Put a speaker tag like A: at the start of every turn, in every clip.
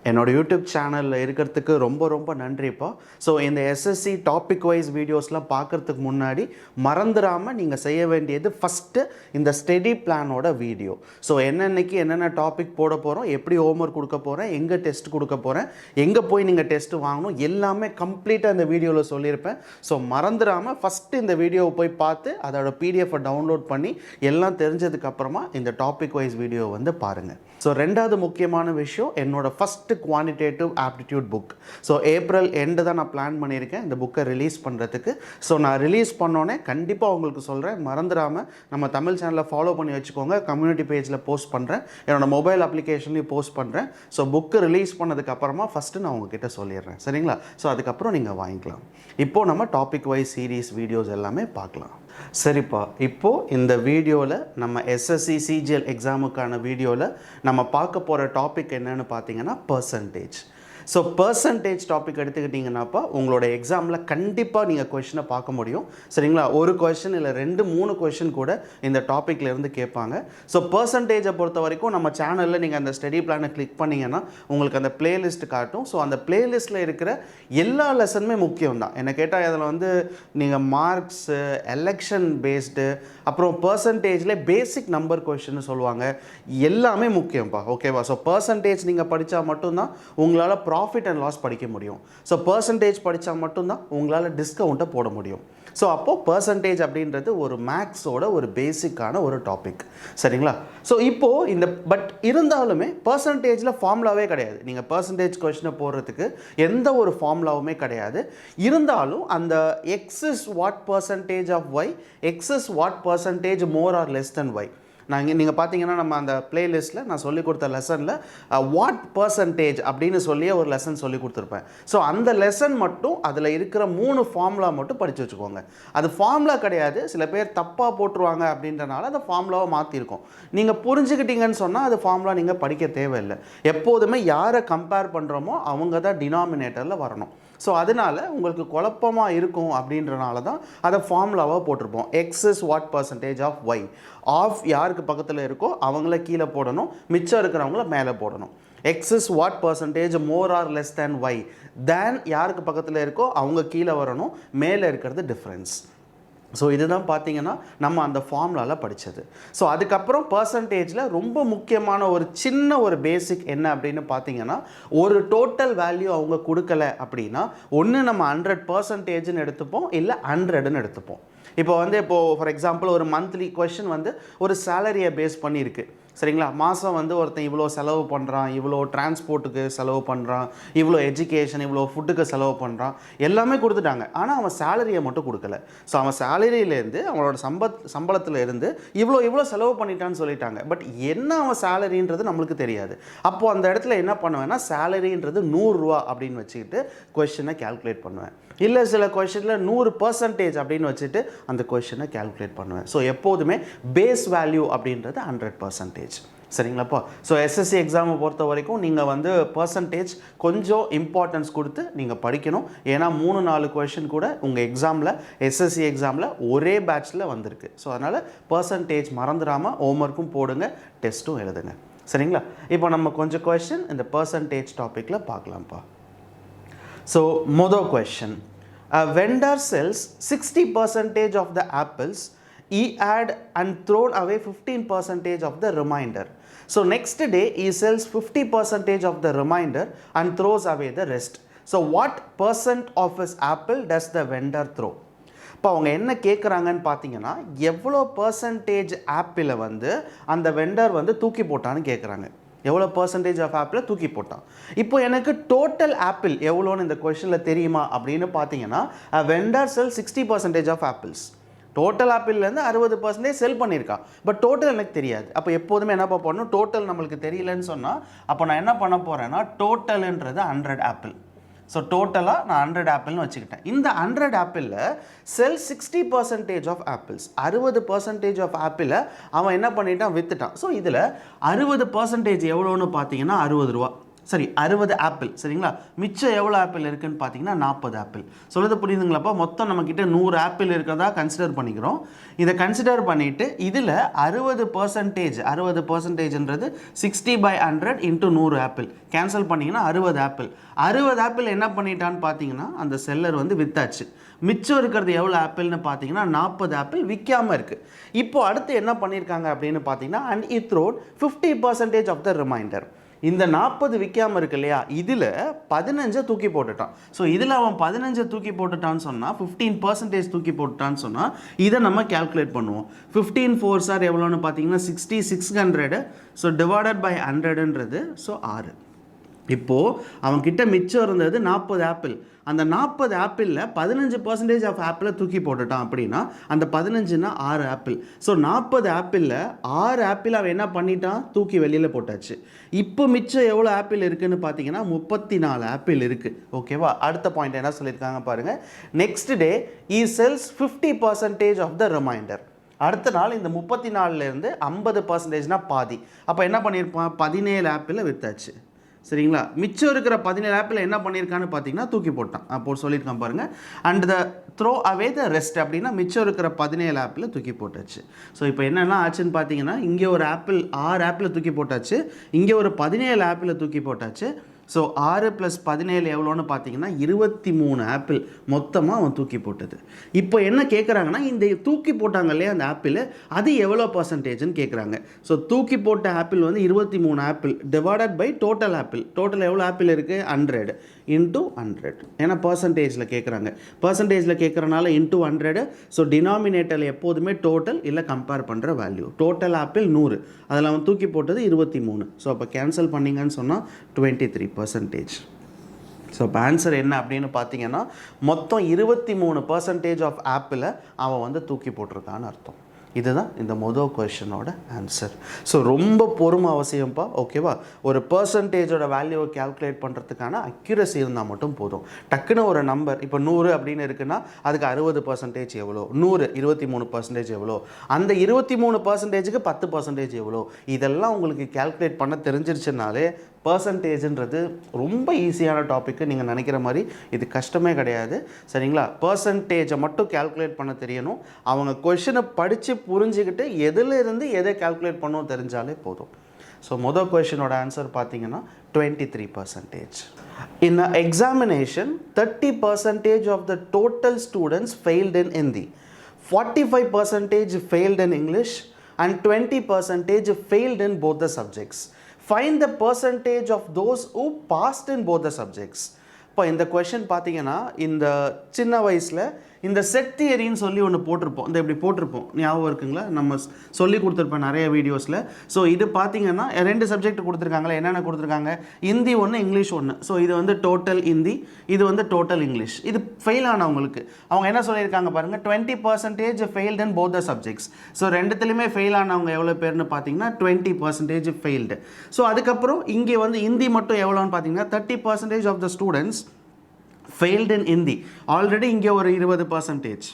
A: என்னோட யூடியூப் சேனலில் இருக்கிறதுக்கு ரொம்ப ரொம்ப நன்றிப்பா. ஸோ இந்த எஸ்எஸ்சி டாபிக் வைஸ் வீடியோஸ்லாம் பார்க்குறதுக்கு முன்னாடி மறந்துடாமல் நீங்கள் செய்ய வேண்டியது ஃபஸ்ட்டு இந்த ஸ்டடி பிளானோட வீடியோ. ஸோ என்னென்னைக்கு என்னென்ன டாபிக் போட போகிறோம், எப்படி ஹோம்ஒர்க் கொடுக்க போகிறேன், எங்கே டெஸ்ட் கொடுக்க போகிறேன், எங்கே போய் நீங்கள் டெஸ்ட்டு வாங்கணும், எல்லாமே கம்ப்ளீட்டாக இந்த வீடியோவில் சொல்லியிருப்பேன். ஸோ மறந்துடாமல் ஃபஸ்ட்டு இந்த வீடியோவை போய் பார்த்து அதோட பிடிஎஃப்பை டவுன்லோட் பண்ணி எல்லாம் தெரிஞ்சதுக்கப்புறமா இந்த டாபிக் வைஸ் வீடியோ வந்து பாருங்கள். ஸோ ரெண்டாவது முக்கியமான விஷயம், என்னோட first quantitative aptitude book. So April end தான் நான் பிளான் பண்ணியிருக்கேன் இந்த புக்கை ரிலீஸ் பண்ணுறதுக்கு. ஸோ நான் ரிலீஸ் பண்ணோன்னே கண்டிப்பாக உங்களுக்கு சொல்கிறேன், மறந்துடாமல் நம்ம தமிழ் சேனலை ஃபாலோ பண்ணி வச்சுக்கோங்க. கம்யூனிட்டி பேஜில் போஸ்ட் பண்ணுறேன், என்னோட மொபைல் அப்ளிகேஷன்லேயும் போஸ்ட் பண்ணுறேன். ஸோ புக்கு ரிலீஸ் பண்ணதுக்கப்புறமா ஃபஸ்ட்டு நான் உங்ககிட்ட சொல்லிடுறேன், சரிங்களா? ஸோ அதுக்கப்புறம் நீங்கள் வாங்கிக்கலாம். இப்போது நம்ம டாபிக் வைஸ் சீரீஸ் வீடியோஸ் எல்லாமே பார்க்கலாம். சரிப்பா, இப்போது இந்த வீடியோவில் நம்ம எஸ்எஸ்சி சிஜிஎல் எக்ஸாமுக்கான வீடியோவில் நம்ம பார்க்க போகிற டாபிக் என்னன்னு பார்த்தீங்கன்னா பர்சன்டேஜ். ஸோ பர்சன்டேஜ் டாபிக் எடுத்துக்கிட்டிங்கன்னாப்பா உங்களோட எக்ஸாமில் கண்டிப்பாக நீங்கள் கொஷினை பார்க்க முடியும், சரிங்களா? ஒரு கொஷின் இல்லை 2-3 கொஷின் கூட இந்த டாப்பிக்லேருந்து கேட்பாங்க. ஸோ பர்சன்டேஜை பொறுத்த வரைக்கும் நம்ம சேனலில் நீங்கள் அந்த ஸ்டடி பிளானை கிளிக் பண்ணிங்கன்னா உங்களுக்கு அந்த பிளேலிஸ்ட் காட்டும். ஸோ அந்த பிளேலிஸ்ட்டில் இருக்கிற எல்லா லெசனுமே முக்கியம் தான். என்ன கேட்டால் அதில் வந்து நீங்கள் மார்க்ஸு, எலெக்ஷன் பேஸ்டு, அப்புறம் பர்சன்டேஜில் பேசிக் நம்பர் கொஷின்னு சொல்லுவாங்க, எல்லாமே முக்கியம்ப்பா. ஓகேவா? ஸோ பர்சன்டேஜ் நீங்கள் படித்தா மட்டும்தான் உங்களால் ப்ராஃபிட் அண்ட் லாஸ் படிக்க முடியும். ஸோ பர்சன்டேஜ் படித்தா மட்டும்தான் உங்களால் டிஸ்கவுண்ட்டை போட முடியும். ஸோ அப்போது பர்சன்டேஜ் அப்படின்றது ஒரு மேக்ஸோட ஒரு பேசிக்கான ஒரு டாபிக், சரிங்களா? ஸோ இப்போது இந்த இருந்தாலுமே பர்சன்டேஜில் ஃபார்முலாவே கிடையாது. நீங்கள் பர்சன்டேஜ் கொஷினை போடுறதுக்கு எந்த ஒரு ஃபார்முலாவுமே கிடையாது. இருந்தாலும் அந்த x is what percentage of y, x is what percentage more or less than y. நீங்கள் பார்த்தீங்கன்னா நம்ம அந்த பிளேலிஸ்ட்டில் நான் சொல்லிக் கொடுத்த லெசனில் வாட் பர்சன்டேஜ் அப்படின்னு சொல்லியே ஒரு லெசன் சொல்லி கொடுத்துருப்பேன். ஸோ அந்த லெசன் மட்டும் அதில் இருக்கிற 3 ஃபார்முலா மட்டும் படித்து வச்சுக்கோங்க. அது ஃபார்முலா கிடையாது, சில பேர் தப்பாக போட்டுருவாங்க அப்படின்றனால அந்த ஃபார்முலாவை மாற்றிருக்கோம். நீங்கள் புரிஞ்சுக்கிட்டீங்கன்னு சொன்னால் அது ஃபார்முலா நீங்கள் படிக்க தேவையில்லை. எப்போதுமே யாரை கம்பேர் பண்ணுறோமோ அவங்க தான் டினாமினேட்டரில் வரணும். ஸோ அதனால் உங்களுக்கு குழப்பமாக இருக்கும் அப்படின்றனால தான் அதை ஃபார்முலாவாக போட்டிருப்போம். X is what percentage of y. Of யாருக்கு பக்கத்தில் இருக்கோ அவங்கள கீழே போடணும், மிச்சம் இருக்கிறவங்கள மேலே போடணும். X is what percentage more or less than Y. Then யாருக்கு பக்கத்தில் இருக்கோ அவங்க கீழே வரணும், மேலே இருக்கிறது டிஃப்ரென்ஸ். ஸோ இதுதான் பார்த்தீங்கன்னா நம்ம அந்த ஃபார்முலாவில் படித்தது. ஸோ அதுக்கப்புறம் பர்சன்டேஜில் ரொம்ப முக்கியமான ஒரு சின்ன ஒரு பேசிக் என்ன அப்படின்னு பார்த்தீங்கன்னா, ஒரு டோட்டல் வேல்யூ அவங்க கொடுக்கல அப்படின்னா ஒன்று நம்ம 100% எடுத்துப்போம், இல்லை 100ன்னு எடுத்துப்போம். இப்போது ஃபார் எக்ஸாம்பிள் ஒரு மந்த்லி கொஷின் வந்து ஒரு சேலரியை பேஸ் பண்ணியிருக்கு, சரிங்களா? மாதம் வந்து ஒருத்தன் இவ்வளோ செலவு பண்ணுறான், இவ்வளோ டிரான்ஸ்போர்ட்டுக்கு செலவு பண்ணுறான், இவ்வளோ எஜுகேஷன், இவ்வளோ ஃபுட்டுக்கு செலவு பண்ணுறான், எல்லாமே கொடுத்துட்டாங்க. ஆனால் அவன் சேலரியை மட்டும் கொடுக்கல. ஸோ அவன் சேலரியிலேருந்து அவனோட சம்பளத்தில் இருந்து இவ்வளோ செலவு பண்ணிட்டான்னு சொல்லிட்டாங்க. பட் என்ன அவன் சேலரின்றது நம்மளுக்கு தெரியாது. அப்போது அந்த இடத்துல என்ன பண்ணுவேன்னா, சேலரின்றது 100 ரூபா அப்படின்னு வச்சுக்கிட்டு கொஷினை கேல்குலேட் பண்ணுவேன். இல்லை சில கொஷினில் 100% அப்படின்னு வச்சுட்டு அந்த கொஷினை கேல்குலேட் பண்ணுவேன். ஸோ எப்போதுமே பேஸ் வேல்யூ அப்படின்றது 100%, சரிங்களாப்பா? ஸோ எஸ்எஸ்சி எக்ஸாமை பொறுத்த வரைக்கும் நீங்கள் வந்து பர்சன்டேஜ் கொஞ்சம் இம்பார்ட்டன்ஸ் கொடுத்து நீங்கள் படிக்கணும். ஏன்னா 3-4 கொஷின் கூட உங்கள் எக்ஸாமில், எஸ்எஸ்சி எக்ஸாமில் ஒரே பேட்சில் வந்திருக்கு. ஸோ அதனால் பர்சன்டேஜ் மறந்துடாமல் ஹோம்ஒர்க்கும் போடுங்க, டெஸ்ட்டும் எழுதுங்க, சரிங்களா? இப்போ நம்ம கொஞ்சம் கொஷின் இந்த பர்சன்டேஜ் டாப்பிக்கில் பார்க்கலாம்ப்பா. ஸோ மொதல் question, a vendor sells 60% of the apples he had and thrown away 15% of the remainder. So next day he sells 50% of the remainder and throws away the rest. So what percent of his apple does the vendor throw? இப்போ அவங்க என்ன கேட்குறாங்கன்னு பார்த்தீங்கன்னா, எவ்வளோ percentage ஆப்பிளை வந்து அந்த vendor வந்து தூக்கி போட்டான்னு கேட்குறாங்க. எவ்வளோ பர்சன்டேஜ் ஆஃப் ஆப்பில் தூக்கி போட்டான். இப்போ எனக்கு டோட்டல் ஆப்பிள் எவ்வளோன்னு இந்த கொஷனில் தெரியுமா அப்படின்னு பார்த்தீங்கன்னா, vendor sell 60% of apples. Total ஆப்பிள்லேருந்து 60% செல் பண்ணியிருக்கான். பட் டோட்டல் எனக்கு தெரியாது. அப்போ எப்போதுமே என்ன பண்ணணும், டோட்டல் நம்மளுக்கு தெரியலன்னு சொன்னால் அப்போ நான் என்ன பண்ண போகிறேன்னா, டோட்டல்ன்றது 100 ஆப்பிள். ஸோ டோட்டலாக நான் 100 ஆப்பிள்னு வச்சுக்கிட்டேன். இந்த 100 ஆப்பிளில் செல் 60% ஆஃப் ஆப்பிள்ஸ், 60% ஆஃப் ஆப்பிளை அவன் என்ன பண்ணிட்டான், விற்றுட்டான். ஸோ இதில் 60% எவ்வளோன்னு பார்த்தீங்கன்னா 60 ரூபா. சரி 60 ஆப்பிள் சரிங்களா. மிச்சம் எவ்வளோ ஆப்பிள் இருக்குன்னு பார்த்தீங்கன்னா 40 ஆப்பிள். சொல்லுறது புரியுதுங்களாப்பா? மொத்தம் நம்மக்கிட்ட 100 ஆப்பிள் இருக்கிறதா கன்சிடர் பண்ணிக்கிறோம். இதை கன்சிடர் பண்ணிவிட்டு இதில் 60%ன்றது 60/100 இன்ட்டு 100 ஆப்பிள் கேன்சல் பண்ணிங்கன்னா 60 ஆப்பிள். 60 ஆப்பிள் என்ன பண்ணிட்டான்னு பார்த்தீங்கன்னா அந்த செல்லர் வந்து வித்தாச்சு. மிச்சம் இருக்கிறது எவ்வளோ ஆப்பிள்னு பார்த்தீங்கன்னா 40 ஆப்பிள் விற்காமல் இருக்குது. இப்போ அடுத்து என்ன பண்ணியிருக்காங்க அப்படின்னு பார்த்தீங்கன்னா and it throat 50% of the remainder. இந்த 40 விற்காமல் இருக்கு இல்லையா, இதில் 15 தூக்கி போட்டுட்டான். ஸோ இதில் அவன் 15 தூக்கி போட்டுட்டான்னு சொன்னால் 15% தூக்கி போட்டுட்டான்னு சொன்னால் இதை நம்ம கேல்குலேட் பண்ணுவோம். 15 4s எவ்வளோன்னு பார்த்தீங்கன்னா 60 600. ஸோ டிவைடட் பை 100ன்றது ஸோ 6. இப்போது அவன்கிட்ட மிச்சம் இருந்தது 40 ஆப்பிள். அந்த 40 ஆப்பிளில் 15% ஆஃப் ஆப்பிளை தூக்கி போட்டுட்டான் அப்படின்னா அந்த 15னா 6 ஆப்பிள். ஸோ 40 ஆப்பிளில் 6 ஆப்பிள் அவன் என்ன பண்ணிட்டான், தூக்கி வெளியில் போட்டாச்சு. இப்போ மிச்சம் எவ்வளோ ஆப்பிள் இருக்குதுன்னு பார்த்தீங்கன்னா 34 ஆப்பிள் இருக்குது. ஓகேவா? அடுத்த பாயிண்ட் என்ன சொல்லியிருக்காங்க பாருங்கள். Next day he sells 50% of the remainder. அடுத்த நாள் இந்த 34லேருந்து 50%னா பாதி. அப்போ என்ன பண்ணியிருப்பான், 17 ஆப்பிளை விற்றாச்சு சரிங்களா. மிச்சம் இருக்கிற 17 ஆப்பிள் என்ன பண்ணியிருக்கான்னு பார்த்தீங்கன்னா தூக்கி போட்டான். அப்போ சொல்லியிருக்கான் பாருங்கள். And the throw away the rest அப்படின்னா மிச்சம் இருக்கிற 17 ஆப்பிள் தூக்கி போட்டாச்சு. ஸோ இப்போ என்னெல்லாம் ஆச்சுன்னு பார்த்தீங்கன்னா இங்கே ஒரு ஆப்பிள் 6 ஆப்பிள் தூக்கி போட்டாச்சு, இங்கே ஒரு 17 ஆப்பிள் தூக்கி போட்டாச்சு. ஸோ 6 + 17 எவ்வளோன்னு பார்த்தீங்கன்னா 23 ஆப்பிள் மொத்தமாக அவன் தூக்கி போட்டது. இப்போ என்ன கேட்குறாங்கன்னா இந்த தூக்கி போட்டாங்க இல்லையா அந்த ஆப்பிள், அது எவ்வளோ பர்சன்டேஜ்னு கேட்குறாங்க. ஸோ தூக்கி போட்ட ஆப்பிள் வந்து 23 apple divided by total apple. Total எவ்வளோ ஆப்பிள் இருக்குது, 100 இன்ட்டு 100. ஏன்னா பர்சன்டேஜில் கேட்குறாங்க, பர்சன்டேஜில் கேட்குறனால இன்ட்டு 100. ஸோ டினாமினேட்டரில் எப்போதுமே டோட்டல் இல்லை கம்பேர் பண்ணுற வேல்யூ. டோட்டல் ஆப்பிள் 100, அதில் அவன் தூக்கி போட்டது 23. ஸோ அப்போ கேன்சல் பண்ணிங்கன்னு சொன்னால் 23%. ஸோ இப்போ ஆன்சர் என்ன அப்படின்னு பார்த்தீங்கன்னா மொத்தம் 23% ஆஃப் ஆப்பிளை அவன் வந்து தூக்கி போட்டிருக்கான்னு அர்த்தம். இதுதான் இந்த மொதல் கொஷனோட ஆன்சர். ஸோ ரொம்ப பொறுமை அவசியம்ப்பா. ஓகேவா? ஒரு பர்சன்டேஜோட வேல்யூவை கேல்குலேட் பண்ணுறதுக்கான அக்யூரசி இருந்தால் மட்டும் போதும். டக்குன்னு ஒரு நம்பர் இப்போ 100 அப்படின்னு இருக்குன்னா அதுக்கு 60% எவ்வளோ, 100 23% எவ்வளோ, அந்த 23%க்கு 10% எவ்வளோ, இதெல்லாம் உங்களுக்கு கேல்குலேட் பண்ண தெரிஞ்சிருச்சுனாலே பர்சன்டேஜ்ன்றது ரொம்ப ஈஸியான டாப்பிக்கு. நீங்கள் நினைக்கிற மாதிரி இது கஷ்டமே கிடையாது சரிங்களா. பர்சன்டேஜை மட்டும் கேல்குலேட் பண்ண தெரியணும். அவங்க கொஷனை படித்து புரிஞ்சுக்கிட்டு எதிலிருந்து எதை கேல்குலேட் பண்ணணும் தெரிஞ்சாலே போதும். ஸோ மொதல் கொஷனோட ஆன்சர் பார்த்தீங்கன்னா 23%. In an examination 30% of the total students failed in Hindi, 45% failed in English and 20% failed in both the subjects. Find the percentage of those who passed in both the subjects. இப்போ இந்த question பார்த்தீங்கன்னா இந்த சின்ன வயசில் இந்த set தியரின்னு சொல்லி ஒன்று போட்டிருப்போம். இந்த இப்படி போட்டிருப்போம், ஞாபகம் இருக்குங்களா? நம்ம சொல்லி கொடுத்துருப்போம் நிறைய வீடியோஸில். ஸோ இது பார்த்தீங்கன்னா 2 சப்ஜெக்ட் கொடுத்துருக்காங்களே, என்னென்ன கொடுத்துருக்காங்க, ஹிந்தி 1 இங்கிலீஷ் 1. ஸோ இது வந்து டோட்டல் ஹிந்தி, இது வந்து டோட்டல் இங்கிலீஷ். இது ஃபெயில் ஆனவங்களுக்கு அவங்க என்ன சொல்லியிருக்காங்க பாருங்கள், 20% failed in both the subjects. So ரெண்டுத்துலையுமே ஃபெயில் ஆனவங்க எவ்வளோ பேர்னு பார்த்தீங்கன்னா 20% ஃபெயில்டு. ஸோ அதுக்கப்புறம் இங்கே வந்து ஹிந்தி மட்டும் எவ்வளோன்னு பார்த்தீங்கன்னா 30% of the students failed in Hindi. Already இங்கே ஒரு 20%.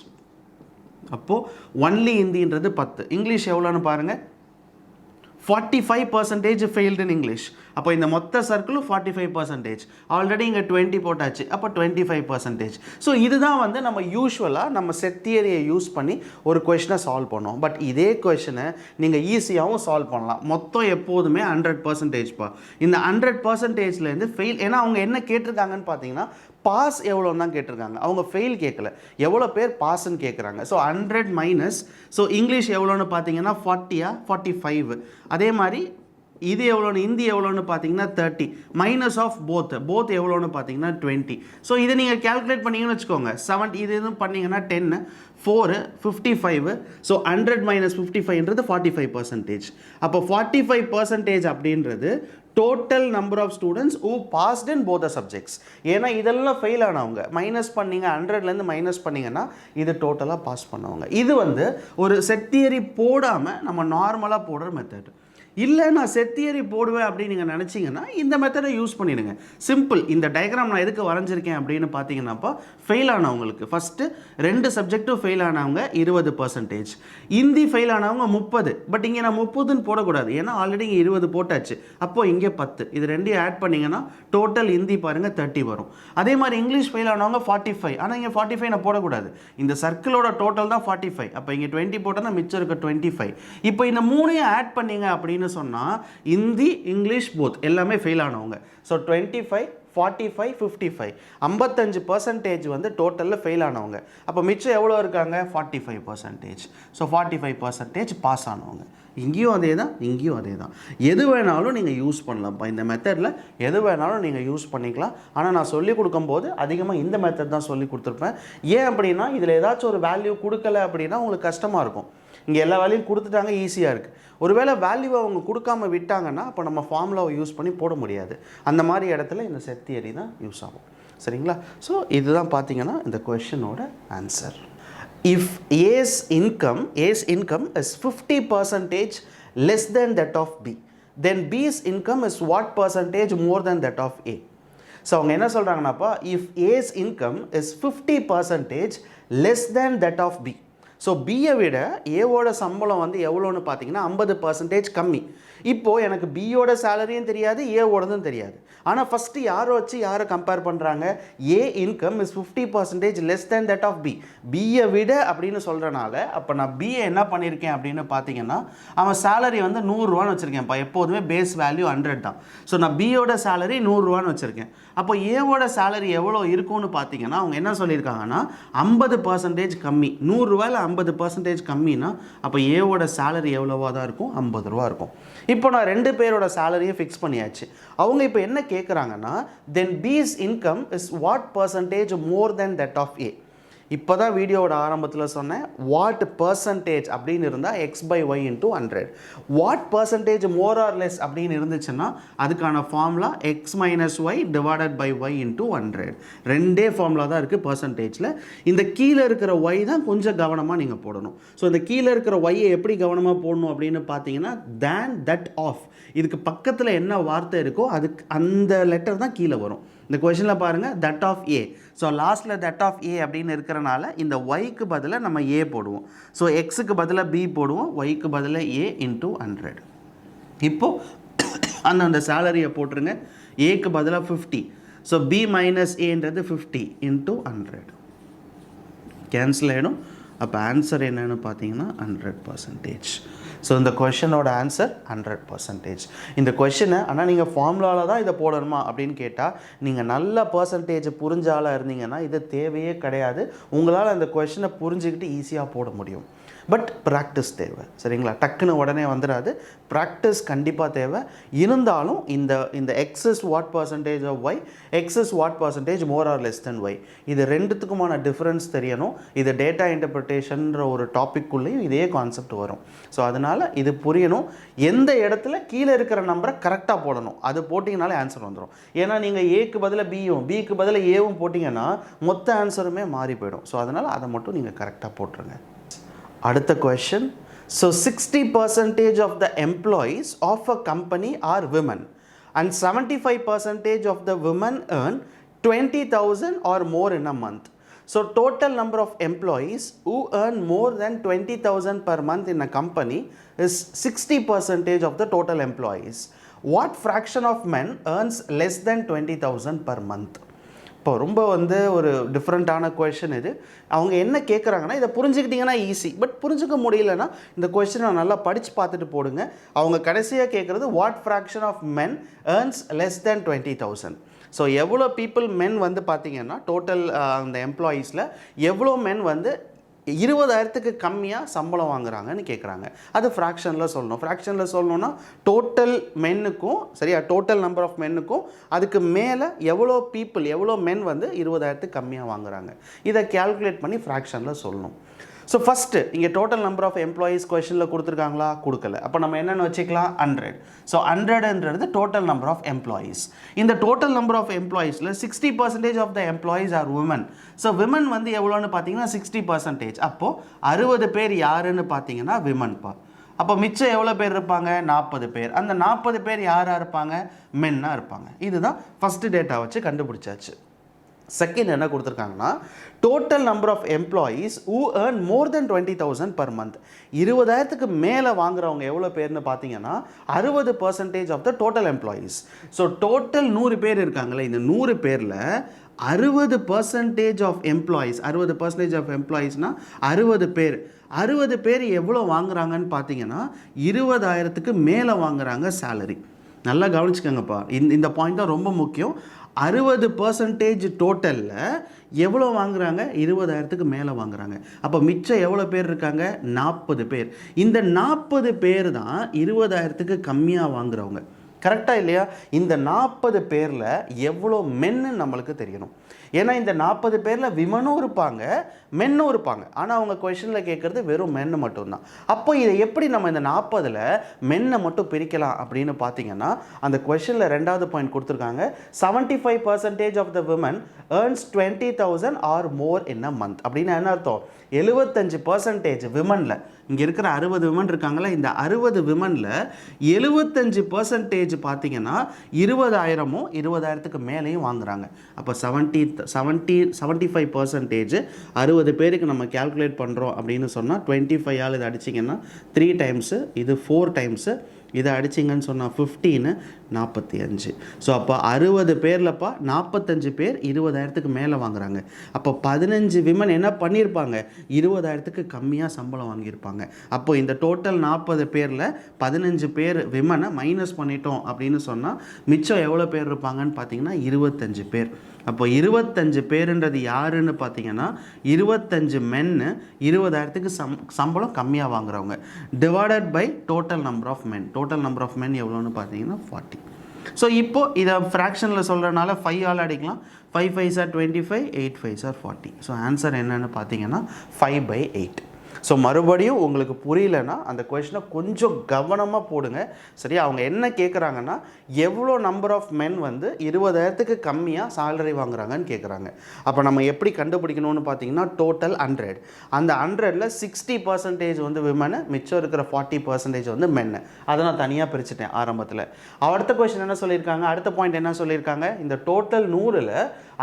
A: அப்போது ஒன்லி ஹிந்தின்றது 10. இங்கிலீஷ் எவ்வளோன்னு பாருங்கள், 45% ஃபெயில்டு இன் இங்கிலீஷ். அப்போ இந்த மொத்த சர்க்கிளும் 45%. ஆல்ரெடி இங்கே 20 போட்டாச்சு, அப்போ 25%. ஸோ இதுதான் வந்து நம்ம யூஸ்வலாக நம்ம செட் தியரியை யூஸ் பண்ணி ஒரு கொஷனை சால்வ் பண்ணோம். பட் இதே கொஷனை நீங்கள் ஈஸியாகவும் சால்வ் பண்ணலாம். மொத்தம் எப்போதுமே 100%பா. இந்த 100%லேருந்து ஃபெயில், ஏன்னா அவங்க என்ன கேட்டிருக்காங்கன்னு பார்த்தீங்கன்னா பாஸ் எவ்வளோன்னு தான் கேட்டிருக்காங்க, அவங்க ஃபெயில் கேட்கல, எவ்வளோ பேர் பாஸ்ன்னு கேட்குறாங்க. ஸோ 100 மைனஸ், ஸோ இங்கிலீஷ் எவ்வளோன்னு பார்த்தீங்கன்னா 40 45. அதே மாதிரி இது எவ்வளோன்னு, ஹிந்தி எவ்வளோன்னு பார்த்தீங்கன்னா 30 மைனஸ் ஆஃப் போத் எவ்வளோன்னு பார்த்தீங்கன்னா 20. ஸோ இதை நீங்கள் கேல்குலேட் பண்ணிங்கன்னு வச்சுக்கோங்க, 70 இது எதுவும் பண்ணிங்கன்னா 10 4 55. ஸோ 100 மைனஸ் 55ன்றது 45%. அப்போ 45% அப்படின்றது total number of students who passed in both the subjects. ஏன்னா இதெல்லாம் ஃபெயில் ஆனவங்க, மைனஸ் பண்ணிங்க 100லேருந்து மைனஸ் பண்ணிங்கன்னா இது டோட்டலாக பாஸ் பண்ணவங்க. இது வந்து ஒரு செட் தியரி போடாமல் நம்ம நார்மலாக போடுற மெத்தட். இல்லை நான் செட் தியரி போடுவேன் அப்படின்னு நீங்கள் நினச்சிங்கன்னா இந்த மெத்தடை யூஸ் பண்ணிடுங்க. சிம்பிள். இந்த டயக்ராம் நான் எதுக்கு வரைஞ்சிருக்கேன் அப்படின்னு பார்த்தீங்கன்னாப்பா, ஃபெயில் ஆனவங்களுக்கு ஃபஸ்ட்டு 2 சப்ஜெக்ட்டும் ஃபெயில் ஆனவங்க 20%, ஹிந்தி ஃபெயில் ஆனவங்க 30. பட் இங்கே நான் 30ன்னு போடக்கூடாது, ஏன்னா ஆல்ரெடி இங்கே 20 போட்டாச்சு. அப்போது இங்கே 10. இது ரெண்டையும் ஆட் பண்ணிங்கன்னா டோட்டல் ஹிந்தி பாருங்கள் 30 வரும். அதே மாதிரி இங்கிலீஷ் ஃபெயில் ஆனவங்க 45. ஆனால் இங்கே 45 நான் போடக்கூடாது, இந்த சர்க்கிளோட டோட்டல் தான் 45. அப்போ இங்கே 20 போட்டோன்னா மிச்சம் இருக்க 25. இப்போ இந்த 3ஐயும் ஆட் பண்ணிங்க அப்படின்னு சொன்னால் ஹிந்தி இங்கிலீஷ் போத் எல்லாமே ஃபெயில் ஆனவங்க. ஸோ 25 45 55 55% வந்து டோட்டலில் ஃபெயில் ஆனவங்க. அப்போ மிச்சம் எவ்வளோ இருக்காங்க? 45%. ஸோ 45% பாஸ் ஆனவங்க. இங்கேயும் அதே தான், இங்கேயும் அதே தான். எது வேணாலும் நீங்கள் யூஸ் பண்ணலாம்ப்பா. இந்த மெத்தடில் எது வேணாலும் நீங்கள் யூஸ் பண்ணிக்கலாம். ஆனால் நான் சொல்லிக் கொடுக்கும்போது அதிகமாக இந்த மெத்தட் தான் சொல்லி கொடுத்துருப்பேன். ஏன் அப்படின்னா இதில் ஏதாச்சும் ஒரு வேல்யூ கொடுக்கல அப்படின்னா உங்களுக்கு கஷ்டமாக இருக்கும். இங்கே எல்லா வேல்யூவும் கொடுத்துட்டாங்க, ஈஸியாக இருக்குது. ஒருவேளை வேல்யூவை அவங்க கொடுக்காம விட்டாங்கன்னா அப்போ நம்ம ஃபார்முலாவை யூஸ் பண்ணி போட முடியாது. அந்த மாதிரி இடத்துல இந்த செட் தியரி தான் யூஸ் ஆகும். சரிங்களா? ஸோ இதுதான் பார்த்தீங்கன்னா இந்த கொஷனோட answer. If A's income is 50% less than that of B, then B's income is what percentage more than that of A? So அவங்க என்ன சொல்கிறாங்கன்னாப்பா, if A's income is 50% less than that of B. So பியை விட ஏவோட சம்பளம் வந்து எவ்வளோன்னு பார்த்தீங்கன்னா 50% கம்மி. இப்போது எனக்கு பியோட சேலரியும் தெரியாது, ஏவோடதும் தெரியாது. ஆனால் ஃபஸ்ட்டு யாரை வச்சு யாரை கம்பேர் பண்ணுறாங்க? A income is 50% less than that of B. பியை விட அப்படின்னு சொல்கிறனால அப்போ நான் பிஏ என்ன பண்ணியிருக்கேன் அப்படின்னு பார்த்தீங்கன்னா, அவன் சேலரி வந்து 100 ரூபான்னு வச்சுருக்கேன்ப்பா. எப்போதுமே பேஸ் வேல்யூ 100 தான். ஸோ நான் பியோட சேலரி 100 ரூபான்னு வச்சுருக்கேன். அப்போ ஏவோட சேலரி எவ்வளோ இருக்கும்னு பார்த்தீங்கன்னா அவங்க என்ன சொல்லியிருக்காங்கன்னா 50% கம்மி. 100 ரூபாயில் 50% கம்மினா அப்போ ஏவோட சேலரி எவ்வளோவா தான் இருக்கும்? 50 ரூபா இருக்கும். இப்போ நான் 2 பேரோட சேலரியும் ஃபிக்ஸ் பண்ணியாச்சு. அவங்க இப்போ என்ன கேட்குறாங்கன்னா, then B's income is what percentage more than that of A. இப்போ தான் வீடியோவோட ஆரம்பத்தில் சொன்னேன், வாட் பர்சன்டேஜ் அப்படின்னு இருந்தால் x/y × 100. What percentage more or less அப்படின்னு இருந்துச்சுன்னா அதுக்கான ஃபார்முலா x - y / y × 100. ரெண்டே ஃபார்முலா தான் இருக்குது பர்சன்டேஜில். இந்த கீழே இருக்கிற y தான் கொஞ்சம் கவனமாக நீங்கள் போடணும். ஸோ இந்த கீழே இருக்கிற y-ஐ எப்படி கவனமாக போடணும் அப்படின்னு பார்த்தீங்கன்னா, தேன் தட் ஆஃப், இதுக்கு பக்கத்தில் என்ன வார்த்தை இருக்கோ அதுக்கு அந்த லெட்டர் தான் கீழே வரும். இந்த கொஷனில் பாருங்கள், தட் ஆஃப் ஏ. ஸோ லாஸ்ட்டில் தட் ஆஃப் ஏ அப்படின்னு இருக்கிறனால இந்த ஒய்க்கு பதிலாக நம்ம ஏ போடுவோம். ஸோ எக்ஸுக்கு பதிலாக பி போடுவோம், ஒய்க்கு பதிலாக ஏ × 100. இப்போது அந்த சேலரியை போட்டுருங்க. ஏக்கு பதிலாக 50. ஸோ பி - ஏன்றது 50 × 100 கேன்சல் ஆகிடும். அப்போ ஆன்சர் என்னன்னு பார்த்தீங்கன்னா 100%. ஸோ இந்த கொஷனோட ஆன்சர் 100%. இந்த கொஷனை ஆனால் நீங்கள் ஃபார்முலாவில் தான் இதை போடணுமா அப்படின்னு கேட்டால், நீங்கள் நல்ல பர்சன்டேஜ் புரிஞ்ச ஆளாக இருந்தீங்கன்னா இது தேவையே கிடையாது. உங்களால் அந்த கொஷனை புரிஞ்சுக்கிட்டு ஈஸியாக போட முடியும். பட் ப்ராக்டிஸ் தேவை. சரிங்களா? டக்குன்னு உடனே வந்துடாது, ப்ராக்டிஸ் கண்டிப்பாக தேவை. இருந்தாலும் இந்த x is what percentage of y, x is what percentage more or less than y, இது ரெண்டுத்துக்குமான டிஃப்ரென்ஸ் தெரியணும். இது டேட்டா இன்டர்பிரிட்டேஷன்ற ஒரு டாப்பிக்குள்ளேயும் இதே கான்செப்ட் வரும். ஸோ அதனால் இது புரியணும். எந்த இடத்துல கீழே இருக்கிற நம்பரை கரெக்டாக போடணும், அது போட்டிங்கனாலே ஆன்சர் வந்துடும். ஏன்னா நீங்கள் ஏக்கு பதிலாக பியும் பிக்கு பதிலாக ஏவும் போட்டிங்கன்னா மொத்த ஆன்சருமே மாறி போயிடும். ஸோ அதனால் அதை மட்டும் நீங்கள் கரெக்டாக போட்டுருங்க. அடுத்த question. So 60% of the employees of a company are women and 75% of the women earn 20,000 or more in a month. So total number of employees who earn more than 20,000 per month in a company is 60% of the total employees. What fraction of men earns less than 20,000 per month? இப்போ ரொம்ப ஒரு டிஃப்ரெண்ட்டான question இது. அவங்க என்ன கேட்குறாங்கன்னா, இதை புரிஞ்சுக்கிட்டிங்கன்னா easy. But புரிஞ்சுக்க முடியலன்னா இந்த கொஷனை நல்லா படித்து பார்த்துட்டு போடுங்க. அவங்க கடைசியாக கேட்குறது what fraction of men earns less than 20,000. So எவ்வளோ பீப்புள் மென் பார்த்தீங்கன்னா டோட்டல் அந்த எம்ப்ளாயீஸில் எவ்வளோ மென் 20,000க்கு கம்மியாக சம்பளம் வாங்குறாங்கன்னு கேட்குறாங்க. அது ஃப்ராக்ஷனில் சொல்லணும். ஃப்ராக்ஷனில் சொல்லணுன்னா டோட்டல் மென்னுக்கும், சரியா, டோட்டல் நம்பர் ஆஃப் மென்னுக்கும் அதுக்கு மேலே எவ்வளோ பீப்புள் எவ்வளோ மென் 20,000க்கு கம்மியாக வாங்குறாங்க, இதை கேல்குலேட் பண்ணி ஃப்ராக்ஷனில் சொல்லணும். ஸோ ஃபஸ்ட்டு இங்கே டோட்டல் நம்பர் ஆஃப் எம்ப்ளாயீஸ் கொஷனில் கொடுத்துருக்காங்களா? கொடுக்கல. அப்போ நம்ம என்னென்னு வச்சுக்கலாம்? 100. ஸோ 100ன்றது டோட்டல் நம்பர் ஆஃப் எம்ப்ளாயீஸ். இந்த டோட்டல் நம்பர் ஆஃப் எம்ப்ளாயீஸில் 60% of the employees are women. So women எவ்வளோன்னு பார்த்தீங்கன்னா 60%. அப்போது 60 பேர் யாருன்னு பார்த்தீங்கன்னா விமன்ப்பா. அப்போ மிச்சம் எவ்வளோ பேர் இருப்பாங்க? 40 பேர். அந்த 40 பேர் யாராக இருப்பாங்க? மென்னாக இருப்பாங்க. இதுதான் ஃபஸ்ட்டு டேட்டா வச்சு கண்டுபிடிச்சாச்சு. செகண்ட் என்ன கொடுத்துருக்காங்கன்னா, total number of employees who earn more than 20,000 per month. 20,000க்கு மேலே வாங்குறவங்க எவ்வளோ பேர்னு பார்த்தீங்கன்னா 60% of the total employees. So total 100 பேர் இருக்காங்களே, இந்த 100 பேரில் 60% ஆஃப் எம்ப்ளாயீஸ், 60% ஆஃப் எம்ப்ளாயீஸ்னால் 60 பேர். 60 பேர் எவ்வளோ வாங்குறாங்கன்னு பார்த்தீங்கன்னா 20,000க்கு மேலே வாங்குறாங்க சேலரி. நல்லா கவனிச்சுக்கோங்கப்பா, இந்த பாயிண்ட் தான் ரொம்ப முக்கியம். 60% டோட்டலில் எவ்வளோ வாங்குறாங்க? 20,000க்கு மேலே வாங்குறாங்க. அப்போ மிச்சம் எவ்வளோ பேர் இருக்காங்க? 40 பேர். இந்த 40 பேர் தான் 20,000க்கு கம்மியாக வாங்குறவங்க. கரெக்டாக இல்லையா? இந்த 40 பேரில் எவ்வளோ மென்னு நம்மளுக்கு தெரியணும். ஏன்னா இந்த 40 பேரில் விமனும் இருப்பாங்க, மென்னும் இருப்பாங்க. ஆனால் அவங்க கொஷனில் கேட்குறது வெறும் மென்னு மட்டும்தான். அப்போ இதை எப்படி நம்ம இந்த 40ல் மென்னை மட்டும் பிரிக்கலாம் அப்படின்னு பார்த்தீங்கன்னா, அந்த கொஷனில் 2வது பாயிண்ட் கொடுத்துருக்காங்க. 75% of the women earns 20,000 or more in a month. அப்படின்னு என்ன அர்த்தம்? 75% விமனில், இங்கே இருக்கிற 60 விமன் இருக்காங்களா, இந்த 60 விமனில் 75% பார்த்தீங்கன்னா 20,000ம் 20,000க்கு மேலேயும் வாங்குறாங்க. அப்போ 75% 60 பேருக்கு நம்ம கேல்குலேட் பண்ணுறோம் அப்படின்னு சொன்னால் 25ஆல் இதை அடிச்சிங்கன்னா 3 டைம்ஸு, இது 4 டைம்ஸு, இதை அடிச்சிங்கன்னு சொன்னால் 15, 45. ஸோ அப்போ 60 பேர்லப்பா 45 பேர் 20,000க்கு மேலே வாங்குறாங்க. அப்போ 15 விமன் என்ன பண்ணியிருப்பாங்க? 20,000க்கு கம்மியாக சம்பளம் வாங்கியிருப்பாங்க. அப்போ இந்த டோட்டல் 40 பேரில் 15 பேர் விமனை மைனஸ் பண்ணிட்டோம் அப்படின்னு சொன்னால் மிச்சம் எவ்வளோ பேர் இருப்பாங்கன்னு பார்த்தீங்கன்னா 25 பேர். அப்போ 25 பேருன்றது யாருன்னு பார்த்தீங்கன்னா 25 மென்னு 20,000க்கு சம்பளம் கம்மியாக வாங்குறவங்க divided by total number of men. Total number of men எவ்வளோன்னு பார்த்தீங்கன்னா 40. ஸோ இப்போது இதை ஃப்ராக்ஷனில் சொல்கிறனால 5ஆல் அடிக்கலாம். 5 5s are 25, 8 5s are 40. So answer என்னென்னு பார்த்தீங்கன்னா 5/8. ஸோ மறுபடியும் உங்களுக்கு புரியலன்னா அந்த கொஷினை கொஞ்சம் கவனமாக போடுங்க. சரியா? அவங்க என்ன கேட்குறாங்கன்னா, எவ்வளோ நம்பர் ஆஃப் மென் வந்து 20,000க்கு கம்மியாக சேலரி வாங்குறாங்கன்னு கேட்குறாங்க. அப்போ நம்ம எப்படி கண்டுபிடிக்கணும்னு பார்த்தீங்கன்னா, டோட்டல் 100. அந்த 100ல் 60% வந்து விமனு, மிச்சம் இருக்கிற 40% வந்து மென்னு. அதை நான் தனியாக பிரிச்சுட்டேன் ஆரம்பத்தில். அடுத்த கொஷின் என்ன சொல்லியிருக்காங்க? அடுத்த பாயிண்ட் என்ன சொல்லியிருக்காங்க? இந்த டோட்டல் 100ல்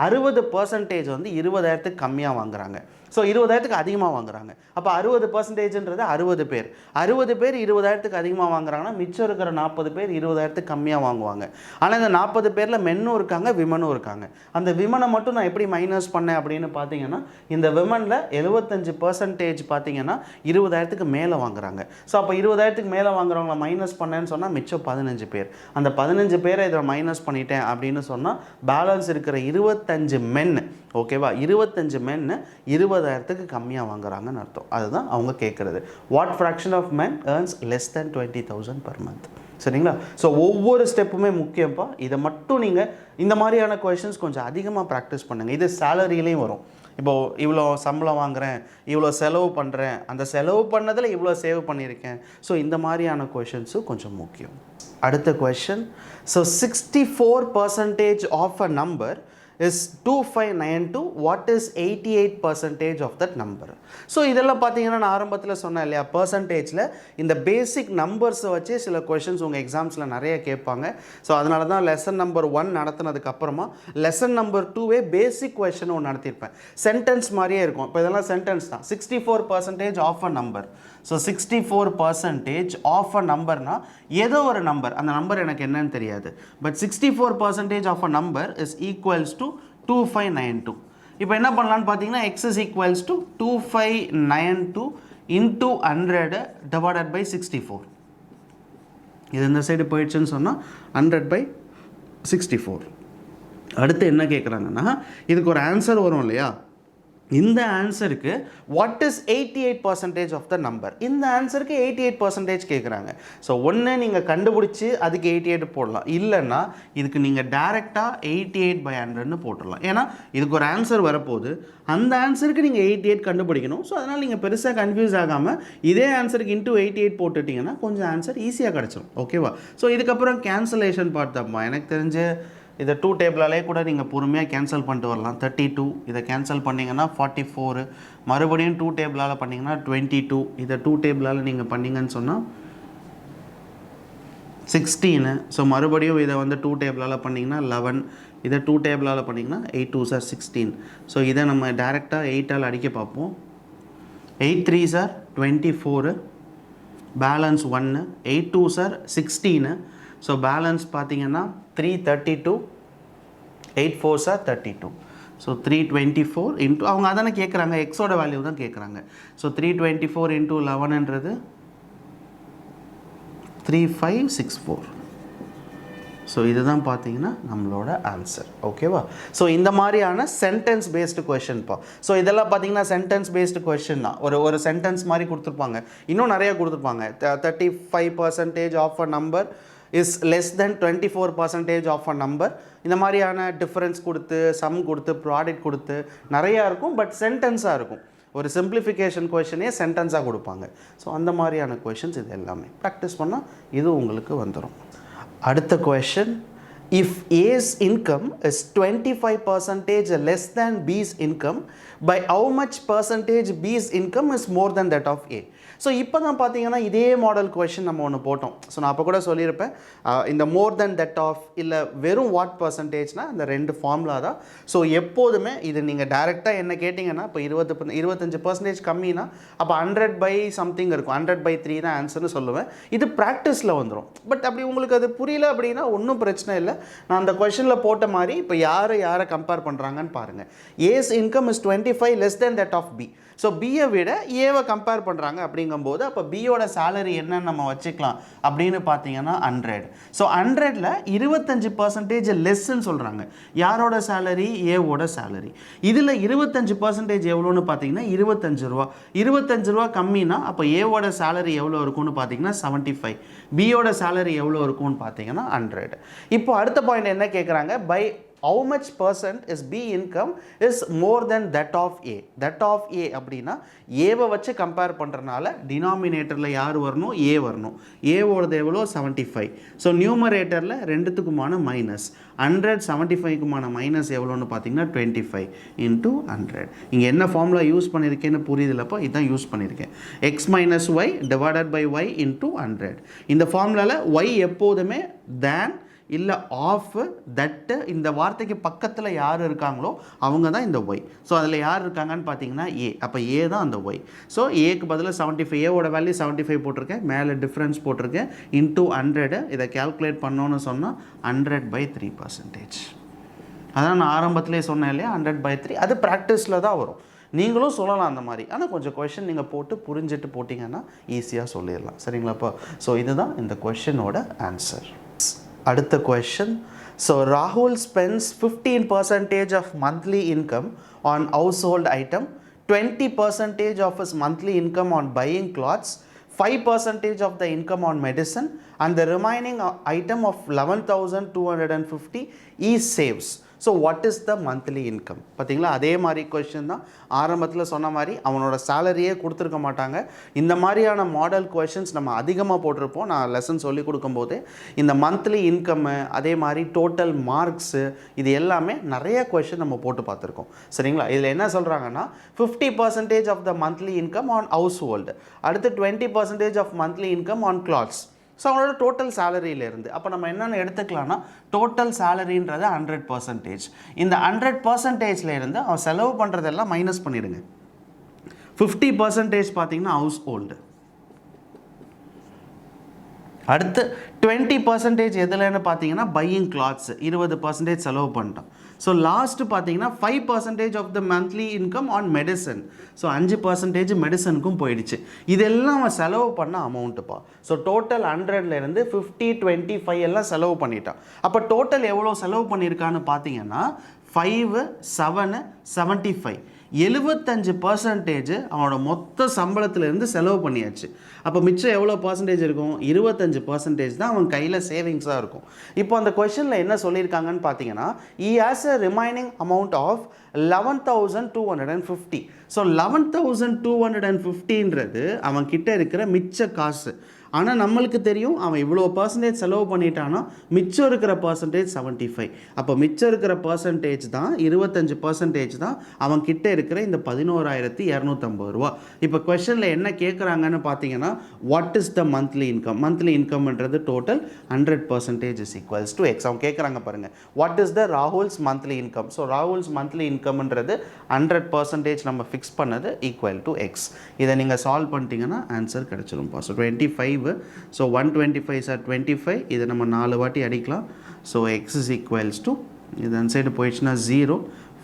A: 60% வந்து 20,000க்கு கம்மியாக வாங்குறாங்க. ஸோ 20,000க்கு அதிகமாக வாங்குறாங்க. அப்போ 60%ன்றது 60 பேர். 60 பேர் 20,000க்கு அதிகமாக வாங்குறாங்கன்னா மிச்சம் இருக்கிற 40 பேர் 20,000க்கு கம்மியாக வாங்குவாங்க. ஆனால் இந்த 40 பேரில் மென்னும் இருக்காங்க, விமனும் இருக்காங்க. அந்த விமனை மட்டும் நான் எப்படி மைனஸ் பண்ணேன் அப்படின்னு பார்த்தீங்கன்னா, இந்த விமனில் 75% பார்த்தீங்கன்னா 20,000க்கு மேலே வாங்குறாங்க. ஸோ அப்போ 20,000க்கு மேலே வாங்குறவங்கள மைனஸ் பண்ணேன்னு சொன்னால் மிச்சம் 15 பேர். அந்த 15 பேரை இதில் மைனஸ் பண்ணிட்டேன் அப்படின்னு சொன்னால் பேலன்ஸ் இருக்கிற 25 மென், ஓகேவா, 25 மென்னு 20,000க்கு கம்மியாக வாங்குறாங்கன்னு அர்த்தம். அதுதான் அவங்க கேட்குறது. What fraction of men earns less than 20,000 per month. சரிங்களா? ஸோ ஒவ்வொரு ஸ்டெப்புமே முக்கியம்ப்பா. இதை மட்டும் நீங்கள் இந்த மாதிரியான கொஷின்ஸ் கொஞ்சம் அதிகமாக ப்ராக்டிஸ் பண்ணுங்கள். இது சேலரியிலையும் வரும். இப்போது இவ்வளோ சம்பளம் வாங்குகிறேன், இவ்வளோ செலவு பண்ணுறேன், அந்த செலவு பண்ணதில் இவ்வளோ சேவ் பண்ணியிருக்கேன். ஸோ இந்த மாதிரியான கொஷின்ஸும் கொஞ்சம் முக்கியம். அடுத்த question. So 64% of a number is 2592. what is 88% of that number? So இதெல்லாம் பார்த்தீங்கன்னா நான் ஆரம்பத்தில் சொன்னேன் இல்லையா, பர்சன்டேஜில் இந்த பேசிக் நம்பர்ஸை வச்சு சில கொஷின்ஸ் உங்கள் எக்ஸாம்ஸில் நிறைய கேட்பாங்க. ஸோ அதனால தான் லெசன் நம்பர் 1 நடத்தினதுக்கப்புறமா லெசன் நம்பர் 2வே பேசிக் கொஷின் ஒன்று நடத்தியிருப்பேன். சென்டென்ஸ் மாதிரியே இருக்கும். இப்போ இதெல்லாம் சென்டென்ஸ் தான். 64% of a number. So 64% of a நம்பர்னா ஏதோ ஒரு நம்பர், அந்த நம்பர் எனக்கு என்னன்னு தெரியாது. But 64% of a number is equals to 2592. இப்போ என்ன பண்ணலான்னு பார்த்தீங்கன்னா, x is equals to 2592 into 100 divided by 64. இது இந்த சைடு போயிடுச்சுன்னு சொன்னால் 100/64. அடுத்து என்ன கேட்குறாங்கன்னா, இதுக்கு ஒரு ஆன்சர் வரும் இல்லையா, இந்த ஆன்சருக்கு what is 88% of the number. இந்த ஆன்சருக்கு 88% கேட்குறாங்க. ஸோ ஒன்று நீங்கள் கண்டுபிடிச்சி அதுக்கு 88 போடலாம், இல்லைன்னா இதுக்கு நீங்கள் டேரெக்டாக 88/100ன்னு போட்டுடலாம். ஏன்னா இதுக்கு ஒரு ஆன்சர் வரப்போகுது, அந்த ஆன்சருக்கு நீங்கள் 88 கண்டுபிடிக்கணும். ஸோ அதனால் நீங்கள் பெருசாக கன்ஃபியூஸ் ஆகாமல் இதே ஆன்சருக்கு இன்ட்டு 88 போட்டுட்டிங்கன்னா கொஞ்சம் ஆன்சர் ஈஸியாக கிடச்சிடும். ஓகேவா? ஸோ இதுக்கப்புறம் கேன்சலேஷன் பார்த்தப்பா எனக்கு தெரிஞ்சு இதை 2 டேபிளாலே கூட நீங்கள் பொறுமையாக கேன்சல் பண்ணிட்டு வரலாம். 32 இதை கேன்சல் பண்ணிங்கன்னா 44, மறுபடியும் 2 டேபிளால் பண்ணிங்கன்னா 22, இதை 2 டேபிளால் நீங்கள் பண்ணிங்கன்னு சொன்னால் 16. ஸோ மறுபடியும் இதை வந்து 2 டேபிளால் பண்ணிங்கன்னா 11, இதை 2 டேபிளால் பண்ணிங்கன்னா 8 2 சார் 16. ஸோ இதை நம்ம டேரெக்டாக 8ஆல் அடிக்க பார்ப்போம். 8 3 sir 24, balance 1, 8 2 sir 16. So balance பார்த்தீங்கன்னா 332, 8 4 சார் 32. ஸோ 324 இன்ட்டு அவங்க அதானே கேட்குறாங்க, எக்ஸோட வேல்யூ தான் கேட்குறாங்க. So 324 into 11ன்றது 3564. ஸோ இதுதான் பார்த்தீங்கன்னா நம்மளோட ஆன்சர். ஓகேவா? ஸோ இந்த மாதிரியான சென்டென்ஸ் பேஸ்டு கொஷின்ப்பா. ஸோ இதெல்லாம் பார்த்தீங்கன்னா சென்டென்ஸ் பேஸ்டு கொஷின் தான். ஒரு சென்டென்ஸ் மாதிரி கொடுத்துருப்பாங்க, இன்னும் நிறைய கொடுத்துருப்பாங்க. 35% of a number is less than 24% of a number. இந்த மாதிரியான டிஃப்ரென்ஸ் கொடுத்து, சம் கொடுத்து, ப்ராடக்ட் கொடுத்து நிறையா இருக்கும். பட் சென்டென்ஸாக இருக்கும். ஒரு சிம்பிளிஃபிகேஷன் கொஷினே சென்டென்ஸாக கொடுப்பாங்க. ஸோ அந்த மாதிரியான கொஷின்ஸ் இது எல்லாமே ப்ராக்டிஸ் பண்ணால் இது உங்களுக்கு வந்துடும். அடுத்த question, if A's income is 25% less than B's income, by how much percentage B's income is more than that of A? So இப்போ தான் பார்த்தீங்கன்னா இதே மாடல் கொஷின் நம்ம ஒன்று போட்டோம். ஸோ நான் அப்போ கூட சொல்லியிருப்பேன், இந்த மோர் தென் தட் ஆஃப் இல்லை வெறும் வாட் பர்சன்டேஜ்னால் இந்த 2 ஃபார்முலா தான். ஸோ எப்போதுமே இது நீங்கள் டேரெக்டாக என்ன கேட்டிங்கன்னா, இப்போ 25% கம்மினா அப்போ 100/something இருக்கும், 100/3 தான் ஆன்சர்னு சொல்லுவேன். இது ப்ராக்டிஸில் வந்துடும். பட் அப்படி உங்களுக்கு அது புரியல அப்படின்னா ஒன்றும் பிரச்சனை இல்லை. நான் அந்த கொஷனில் போட்ட மாதிரி இப்போ யாரை கம்பேர் பண்ணுறாங்கன்னு பாருங்கள். A's income is 25 less than that of B. So பியை விட ஏவை கம்பேர் பண்ணுறாங்க அப்படிங்கும்போது அப்போ பியோட சேலரி என்னன்னு நம்ம வச்சுக்கலாம் அப்படின்னு பார்த்தீங்கன்னா 100. ஸோ 100ல் 25% லெஸ்ன்னு சொல்கிறாங்க. யாரோட சேலரி? ஏவோட சேலரி. இதில் 25% எவ்வளோன்னு பார்த்தீங்கன்னா 25 ரூபா. 25 ரூபா கம்மினா அப்போ ஏவோட சேலரி எவ்வளோ இருக்கும்னு பார்த்தீங்கன்னா 75. பியோட சேலரி எவ்வளோ இருக்கும்னு பார்த்தீங்கன்னா 100. இப்போ அடுத்த பாயிண்ட் என்ன கேட்குறாங்க, by how much percent is B income is more than that of A. that of A அப்படின்னா ஏவை வச்சு கம்பேர் பண்ணுறனால டினாமினேட்டரில் யார் வரணும்? ஏ வரணும். ஏவோடது எவ்வளோ? 75. ஸோ நியூமரேட்டரில் ரெண்டுத்துக்குமான மைனஸ் 100, 75க்குமான மைனஸ் எவ்வளோன்னு பார்த்தீங்கன்னா 25 இன்ட்டு 100. இங்கே என்ன ஃபார்முலா யூஸ் பண்ணியிருக்கேன்னு புரியுதுலப்போ இதுதான் யூஸ் பண்ணியிருக்கேன். X minus y divided by y into 100. இந்த ஃபார்முலாவில் ஒய் எப்போதுமே தேன் இல்லை ஆஃப் தட்டு இந்த வார்த்தைக்கு பக்கத்தில் யார் இருக்காங்களோ அவங்க தான் இந்த ஒய். ஸோ அதில் யார் இருக்காங்கன்னு பார்த்தீங்கன்னா ஏ. அப்போ ஏ தான் அந்த ஒய். ஸோ ஏக்கு பதிலாக 75, ஏவோட வேல்யூ 75 போட்டிருக்கேன், மேலே டிஃப்ரென்ஸ் போட்டிருக்கேன், இன்ட்டு 100. இதை கேல்குலேட் பண்ணோன்னு சொன்னால் 100/3%. அதான் நான் ஆரம்பத்திலே சொன்னேன் இல்லையா, 100/3. அது ப்ராக்டிஸில் தான் வரும். நீங்களும் சொல்லலாம் அந்த மாதிரி. ஆனால் கொஞ்சம் கொஷின் நீங்கள் போட்டு புரிஞ்சுட்டு போட்டிங்கன்னா ஈஸியாக சொல்லிடலாம். சரிங்களாப்பா? ஸோ இதுதான் இந்த கொஷினோட ஆன்சர். அடுத்த கொஷின், ஸோ ராகுல் spends 15% of monthly income on household item, 20% of his monthly income on buying clothes, 5% of the income on medicine, and the remaining item of 11,250 he saves. So what is the monthly income? பார்த்தீங்களா, அதே மாதிரி question தான். ஆரம்பத்தில் சொன்ன மாதிரி அவனோட சேலரியே கொடுத்துருக்க மாட்டாங்க. இந்த மாதிரியான மாடல் கொஷின்ஸ் நம்ம அதிகமாக போட்டிருப்போம். நான் லெசன் சொல்லி கொடுக்கும்போதே இந்த மந்த்லி இன்கம்மு, அதே மாதிரி டோட்டல் மார்க்ஸு, இது எல்லாமே நிறைய கொஷின் நம்ம போட்டு பார்த்துருக்கோம். சரிங்களா? இதில் என்ன சொல்கிறாங்கன்னா 50% of the monthly income on household, அடுத்து 20% of monthly income on clothes. So அவங்களோட டோட்டல் சேலரியிலேருந்து அப்போ நம்ம என்னென்னு எடுத்துக்கலாம்னா, டோட்டல் சேலரின்றது 100%. இந்த 100%லேருந்து அவன் செலவு பண்ணுறதெல்லாம் மைனஸ் பண்ணிடுங்க. 50% பார்த்தீங்கன்னா ஹவுஸ் ஹோல்டு, அடுத்து 20% எதுலன்னு பார்த்தீங்கன்னா பையிங் கிளாத்ஸ், 20% செலவு பண்ணிட்டோம். ஸோ லாஸ்ட்டு பார்த்தீங்கன்னா 5% of the monthly income on medicine. So 5% மெடிசனுக்கும் போயிடுச்சு. இதெல்லாம் அவன் செலவு பண்ண அமௌண்ட்டுப்பா. ஸோ டோட்டல் 100லேருந்து 50, 25 எல்லாம் செலவு பண்ணிட்டான். அப்போ டோட்டல் எவ்வளோ செலவு பண்ணியிருக்கான்னு பார்த்தீங்கன்னா 5, 7, 75, 75% அவனோட மொத்த சம்பளத்திலேருந்து செலவு பண்ணியாச்சு. அப்போ மிச்சம் எவ்வளோ பர்சன்டேஜ் இருக்கும்? 25% தான் அவன் கையில் சேவிங்ஸாக இருக்கும். இப்போ அந்த கொஷனில் என்ன சொல்லியிருக்காங்கன்னு பார்த்தீங்கன்னா, he has a remaining amount of 11,250. So 11,250ன்றது அவன் கிட்ட இருக்கிற மிச்ச காசு. ஆனால் நம்மளுக்கு தெரியும் அவன் இவ்வளோ பர்சன்டேஜ் செலவு பண்ணிட்டான்னா மிச்சம் இருக்கிற பர்சன்டேஜ் 75. அப்போ மிச்சம் இருக்கிற பர்சன்டேஜ் தான் 25% தான் அவன் கிட்ட இருக்கிற இந்த 11,250 ரூபா. இப்போ கொஸ்டினில் என்ன கேட்குறாங்கன்னு பார்த்தீங்கன்னா what is the monthly income. Monthly இன்கம்ன்றது total 100% is equals to X. அவங்க கேட்குறாங்க பாருங்கள், what is the Rahul's monthly income. So Rahul's monthly இன்கம்ன்றது 100% நம்ம ஃபிக்ஸ் பண்ணது ஈக்குவல் டு எக்ஸ். இதை நீங்கள் சால்வ் பண்ணிட்டீங்கன்னா ஆன்சர் கிடச்சிரும்ப்பா. ஸோ 25. ஸோ 125 சார் 25, இதை நம்ம 4 வாட்டி அடிக்கலாம். So X is equals to, இது அந்த சைடு போயிடுச்சுன்னா 0,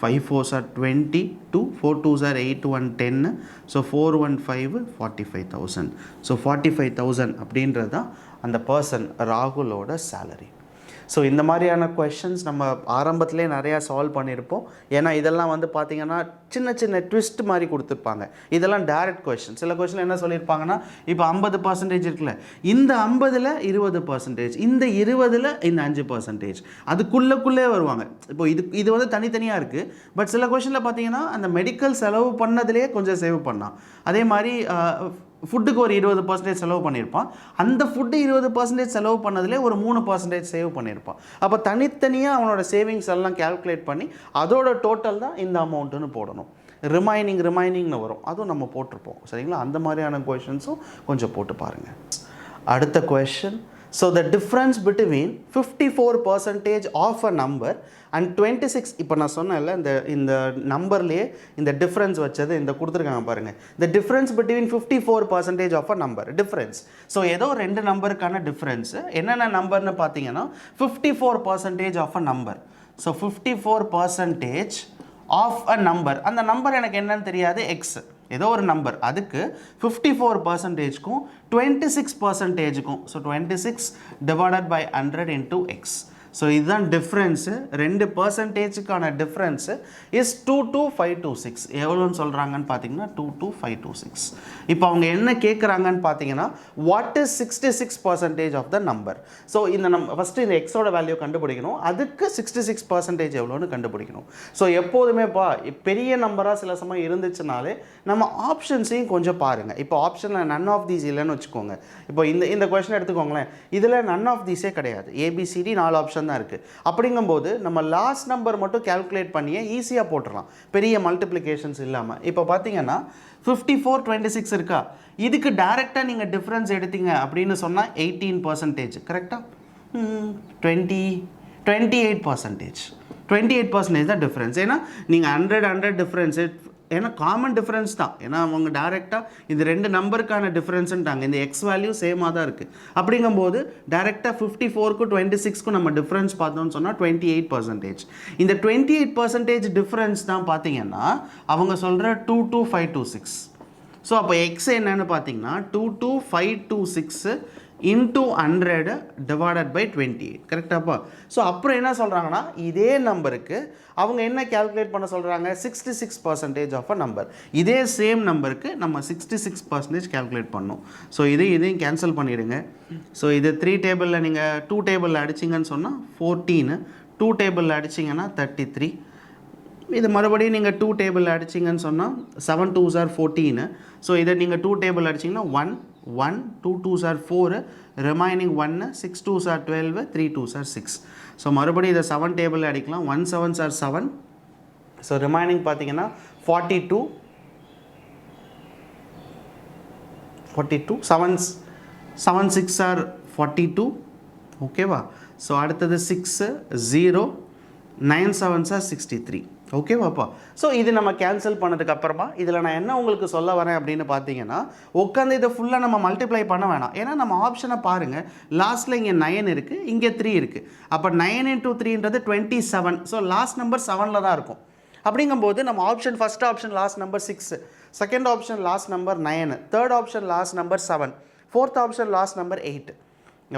A: 5 4s are 20, 2 4 2s are 8 1 10. So 4 1 5 45,000. So 45,000 அப்படின்றது தான் அந்த பர்சன் ராகுலோட சேலரி. ஸோ இந்த மாதிரியான கொஷின்ஸ் நம்ம ஆரம்பத்திலே நிறையா சால்வ் பண்ணியிருப்போம். ஏன்னா இதெல்லாம் வந்து பார்த்திங்கன்னா சின்ன சின்ன ட்விஸ்ட் மாதிரி கொடுத்துருப்பாங்க. இதெல்லாம் டைரக்ட் கொஷின். சில கொஷின் என்ன சொல்லியிருப்பாங்கன்னா, இப்போ 50% இருக்குல்ல, இந்த 50ல் 20%, இந்த 20ல் இந்த 5%, அதுக்குள்ளே வருவாங்க. இப்போ இது வந்து தனித்தனியாக இருக்குது. பட் சில கொஷினில் பார்த்தீங்கன்னா அந்த மெடிக்கல் செலவு பண்ணதுலேயே கொஞ்சம் சேவ் பண்ணலாம். அதே மாதிரி ஃபுட்டுக்கு ஒரு 20% செலவு பண்ணியிருப்பான். அந்த ஃபுட்டு 20% செலவு பண்ணதுலேயே ஒரு 3% சேவ் பண்ணியிருப்பான். அப்போ தனித்தனியாக அவனோட சேவிங்ஸ் எல்லாம் கேல்குலேட் பண்ணி அதோட டோட்டல் தான் இந்த அமௌண்ட்டுன்னு போடணும். ரிமைனிங்னு வரும், அதுவும் நம்ம போட்டிருப்போம். சரிங்களா? அந்த மாதிரியான கொஷின்ஸும் கொஞ்சம் போட்டு பாருங்கள். அடுத்த question, so the difference between 54% of a number and 26, இப்போ நான் சொன்னேன்ல இந்த நம்பர்லேயே இந்த டிஃப்ரென்ஸ் வச்சது இந்த கொடுத்துருக்காங்க பாருங்கள். The difference between 54% of a number, difference. So ஏதோ 2 நம்பருக்கான டிஃப்ரென்ஸு என்னென்ன நம்பர்னு பார்த்தீங்கன்னா 54% of a number. So 54% of a number, அந்த நம்பர் எனக்கு என்னன்னு தெரியாது, எக்ஸ் ஏதோ ஒரு நம்பர், அதுக்கு 54%க்கும் 26%க்கும், so 26 divided by 100 into X. So இதுதான் டிஃப்ரென்ஸு. 2%க்கான டிஃப்ரென்ஸு இஸ் 22526. எவ்வளோன்னு சொல்கிறாங்கன்னு பார்த்தீங்கன்னா 22526. இப்போ அவங்க என்ன கேட்குறாங்கன்னு பார்த்தீங்கன்னா what is 66% of the number. So இந்த ஃபஸ்ட்டு இந்த எக்ஸோட வேல்யூ கண்டுபிடிக்கணும், அதுக்கு 66% எவ்வளோன்னு கண்டுபிடிக்கணும். ஸோ எப்போதுமேப்பா பெரிய நம்பராக சில சமயம் இருந்துச்சுனாலே நம்ம ஆப்ஷன்ஸையும் கொஞ்சம் பாருங்கள். இப்போ ஆப்ஷனில் நன் ஆஃப் தீஸ் இல்லைன்னு வச்சுக்கோங்க. இப்போ இந்த கொஸ்டின் எடுத்துக்கோங்களேன், இதில் நன் ஆஃப் தீஸே கிடையாது, ஏபிசிடி 4 ஆப்ஷன் தான் இருக்குது. அப்படிங்கும்போது நம்ம லாஸ்ட் நம்பர் மட்டும் கால்குலேட் பண்ணியே ஈஸியாக போட்டுடலாம், பெரிய மல்டிப்ளிகேஷன்ஸ் இல்லாமல். இப்போ பார்த்தீங்கன்னா 5426 இருக்கா, இதுக்கு டைரெக்டாக நீங்கள் டிஃப்ரென்ஸ் எடுத்தீங்க அப்படின்னு சொன்னால் 18%, கரெக்டாக 28% தான் டிஃப்ரென்ஸ். ஏன்னா நீங்கள் 100 டிஃப்ரென்ஸு, ஏன்னா காமன் டிஃப்ரென்ஸ் தான். ஏன்னா அவங்க டைரெக்டாக இந்த 2 நம்பருக்கான டிஃப்ரென்ஸுன்ட்டாங்க, இந்த எக்ஸ் வேல்யூ சேமாக தான் இருக்குது. அப்படிங்கும்போது டைரெக்டாக 54க்கும் 26க்கும் நம்ம டிஃப்ரென்ஸ் பார்த்தோம்னு சொன்னால் 28%. இந்த 28% டிஃப்ரென்ஸ் தான் பார்த்தீங்கன்னா அவங்க சொல்கிற 22526. ஸோ அப்போ எக்ஸ் என்னன்னு பார்த்தீங்கன்னா 22526 இன்டூ 100 டிவைடட் பை 28, கரெக்டாப்பா? ஸோ அப்புறம் என்ன சொல்கிறாங்கன்னா இதே நம்பருக்கு அவங்க என்ன கேல்குலேட் பண்ண சொல்கிறாங்க, 66% ஆஃப் அ நம்பர். இதே சேம் நம்பருக்கு நம்ம 66% கேல்குலேட் பண்ணோம். ஸோ இதையும் கேன்சல் பண்ணிவிடுங்க. ஸோ இது 3 டேபிளில் நீங்கள் 2 டேபிளில் அடிச்சிங்கன்னு சொன்னால் 14, 2 டேபிளில் அடிச்சிங்கன்னா 33. இது மறுபடியும் நீங்கள் 2 டேபிளில் அடிச்சிங்கன்னு சொன்னால் 7 2s are 14. ஸோ இதை நீங்கள் 2 டேபிள் அடிச்சிங்கன்னா 1 1 2 2s are 4, remaining 1 6 2s are 12, 3 2s are 6. So மறுபடியும் இதை 7 டேபிளில் அடிக்கலாம், 1 7s are 7. ஸோ ரிமைனிங் பார்த்தீங்கன்னா 42 7 6 are 42, ஓகேவா? ஸோ அடுத்தது 6 0 9 7s are 63, ஓகேவாப்பா? ஸோ இது நம்ம கேன்சல் பண்ணதுக்கப்புறமா இதில் நான் என்ன உங்களுக்கு சொல்ல வரேன் அப்படின்னு பார்த்தீங்கன்னா, உட்காந்து இதை ஃபுல்லாக நம்ம மல்டிப்ளை பண்ண வேணாம். ஏன்னா நம்ம ஆப்ஷனை பாருங்கள், லாஸ்ட்டில் இங்கே 9 இருக்குது, இங்கே 3 இருக்குது. அப்போ 9 into 3ன்றது 27. ஸோ லாஸ்ட் நம்பர் 7ல் தான் இருக்கும். அப்படிங்கும்போது நம்ம option, first option last number 6, second option last number 9, third option last number 7, fourth option last number 8.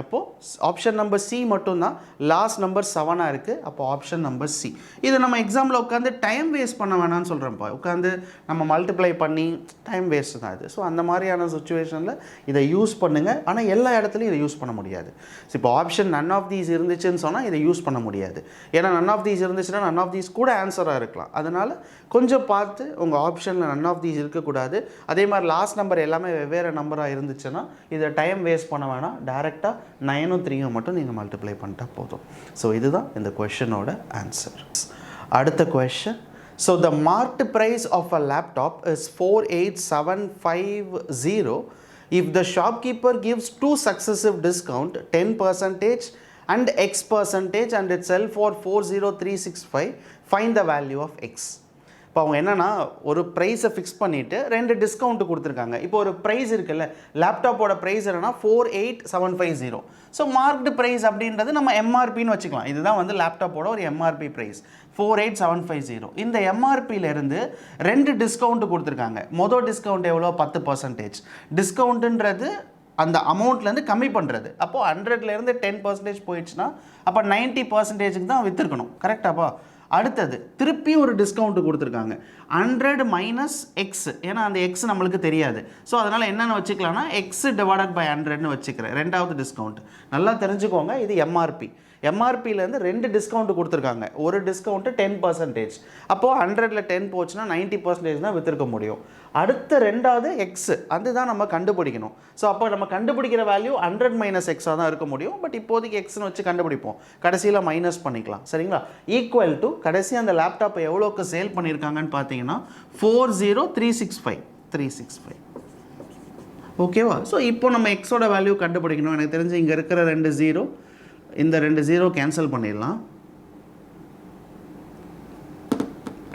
A: அப்போது ஆப்ஷன் நம்பர் சி மட்டும்தான் லாஸ்ட் நம்பர் 7 இருக்குது. அப்போ ஆப்ஷன் நம்பர் சி. இது நம்ம எக்ஸாமில் உட்காந்து டைம் வேஸ்ட் பண்ண வேணாம்னு சொல்கிறேன்ப்பா. உட்காந்து நம்ம மல்டிப்ளை பண்ணி டைம் வேஸ்ட் தான் இது. ஸோ அந்த மாதிரியான சுச்சுவேஷனில் இதை யூஸ் பண்ணுங்கள். ஆனால் எல்லா இடத்துலையும் இதை யூஸ் பண்ண முடியாது. ஸோ இப்போ ஆப்ஷன் நன் ஆஃப் தீஸ் இருந்துச்சுன்னு சொன்னால் இதை யூஸ் பண்ண முடியாது. ஏன்னா நன் ஆஃப் தீஸ் இருந்துச்சுன்னா நன் ஆஃப் தீஸ் கூட ஆன்சராக இருக்கலாம். அதனால் கொஞ்சம் பார்த்து உங்கள் ஆப்ஷனில் நன் ஆஃப் தீஸ் இருக்கக்கூடாது. அதே மாதிரி லாஸ்ட் நம்பர் எல்லாமே வெவ்வேறு நம்பராக இருந்துச்சுன்னா இதை டைம் வேஸ்ட் பண்ண வேணாம். டேரெக்டாக 9 3 மட்டும் நீங்கள் மல்டிப்ளை பண்ணிட்டா போதும். ஸோ இதுதான் இந்த கொஷனோட ஆன்சர். அடுத்த question. So the marked price of a laptop is 48750 if the shopkeeper gives 2 successive discount 10% and x% and it sell for 40365. find the value of x. இப்போ அவங்க என்னென்னா ஒரு ப்ரைஸை ஃபிக்ஸ் பண்ணிவிட்டு 2 டிஸ்கவுண்ட்டு கொடுத்துருக்காங்க. இப்போ ஒரு ப்ரைஸ் இருக்குல்ல, லேப்டாப்போட ப்ரைஸ் என்னென்னா 48750. ஸோ மார்க்டு ப்ரைஸ் அப்படின்றது நம்ம எம்ஆர்பின்னு வச்சுக்கலாம். இதுதான் வந்து லேப்டாப்போட ஒரு எம்ஆர்பி ப்ரைஸ் 48750. இந்த எம்ஆர்பியிலேருந்து 2 டிஸ்கவுண்ட்டு கொடுத்துருக்காங்க. மொதல் டிஸ்கவுண்ட் எவ்வளோ? 10%. டிஸ்கவுண்ட்டுன்றது அந்த அமௌண்ட்லேருந்து கம்மி பண்ணுறது. அப்போது 100லேருந்து 10% போயிடுச்சுன்னா அப்போ 90%க்கு தான் விற்றுருக்கணும். கரெக்டாப்பா? அடுத்தது திருப்பி ஒரு டிஸ்கவுண்ட்டு கொடுத்துருக்காங்க 100 மைனஸ் எக்ஸ். ஏன்னா அந்த எக்ஸ் நம்மளுக்கு தெரியாது. ஸோ அதனால் என்னென்னு வச்சுக்கலாம்னா எக்ஸ் டிவைடட் பை 100ன்னு வச்சுக்கிறேன். 2வது டிஸ்கவுண்ட். நல்லா தெரிஞ்சுக்கோங்க, இது எம்ஆர்பி. எம்ஆர்பியிலேருந்து 2 டிஸ்கவுண்ட்டு கொடுத்துருக்காங்க. ஒரு டிஸ்கவுண்ட்டு 10%. அப்போது 100ல் 10 போச்சுன்னா 90% தான் விற்றுருக்க முடியும். அடுத்த 2வது எக்ஸ், அதுதான் நம்ம கண்டுபிடிக்கணும். ஸோ அப்போ நம்ம கண்டுபிடிக்கிற வேல்யூ 100 மைனஸ் எக்ஸாக தான் இருக்க முடியும். பட் இப்போதைக்கு எக்ஸ்னு வச்சு கண்டுபிடிப்போம். கடைசியில் மைனஸ் பண்ணிக்கலாம். சரிங்களா? ஈக்குவல் டு கடைசி அந்த லேப்டாப்பை எவ்வளோக்கு சேல் பண்ணியிருக்காங்கன்னு பார்த்தீங்கன்னா 40365. ஓகேவா? ஸோ இப்போ நம்ம எக்ஸோட வேல்யூ கண்டுபிடிக்கணும். எனக்கு தெரிஞ்சு இங்கே இருக்கிற 2 0, இந்த 2 0 கேன்சல் பண்ணிடலாம்.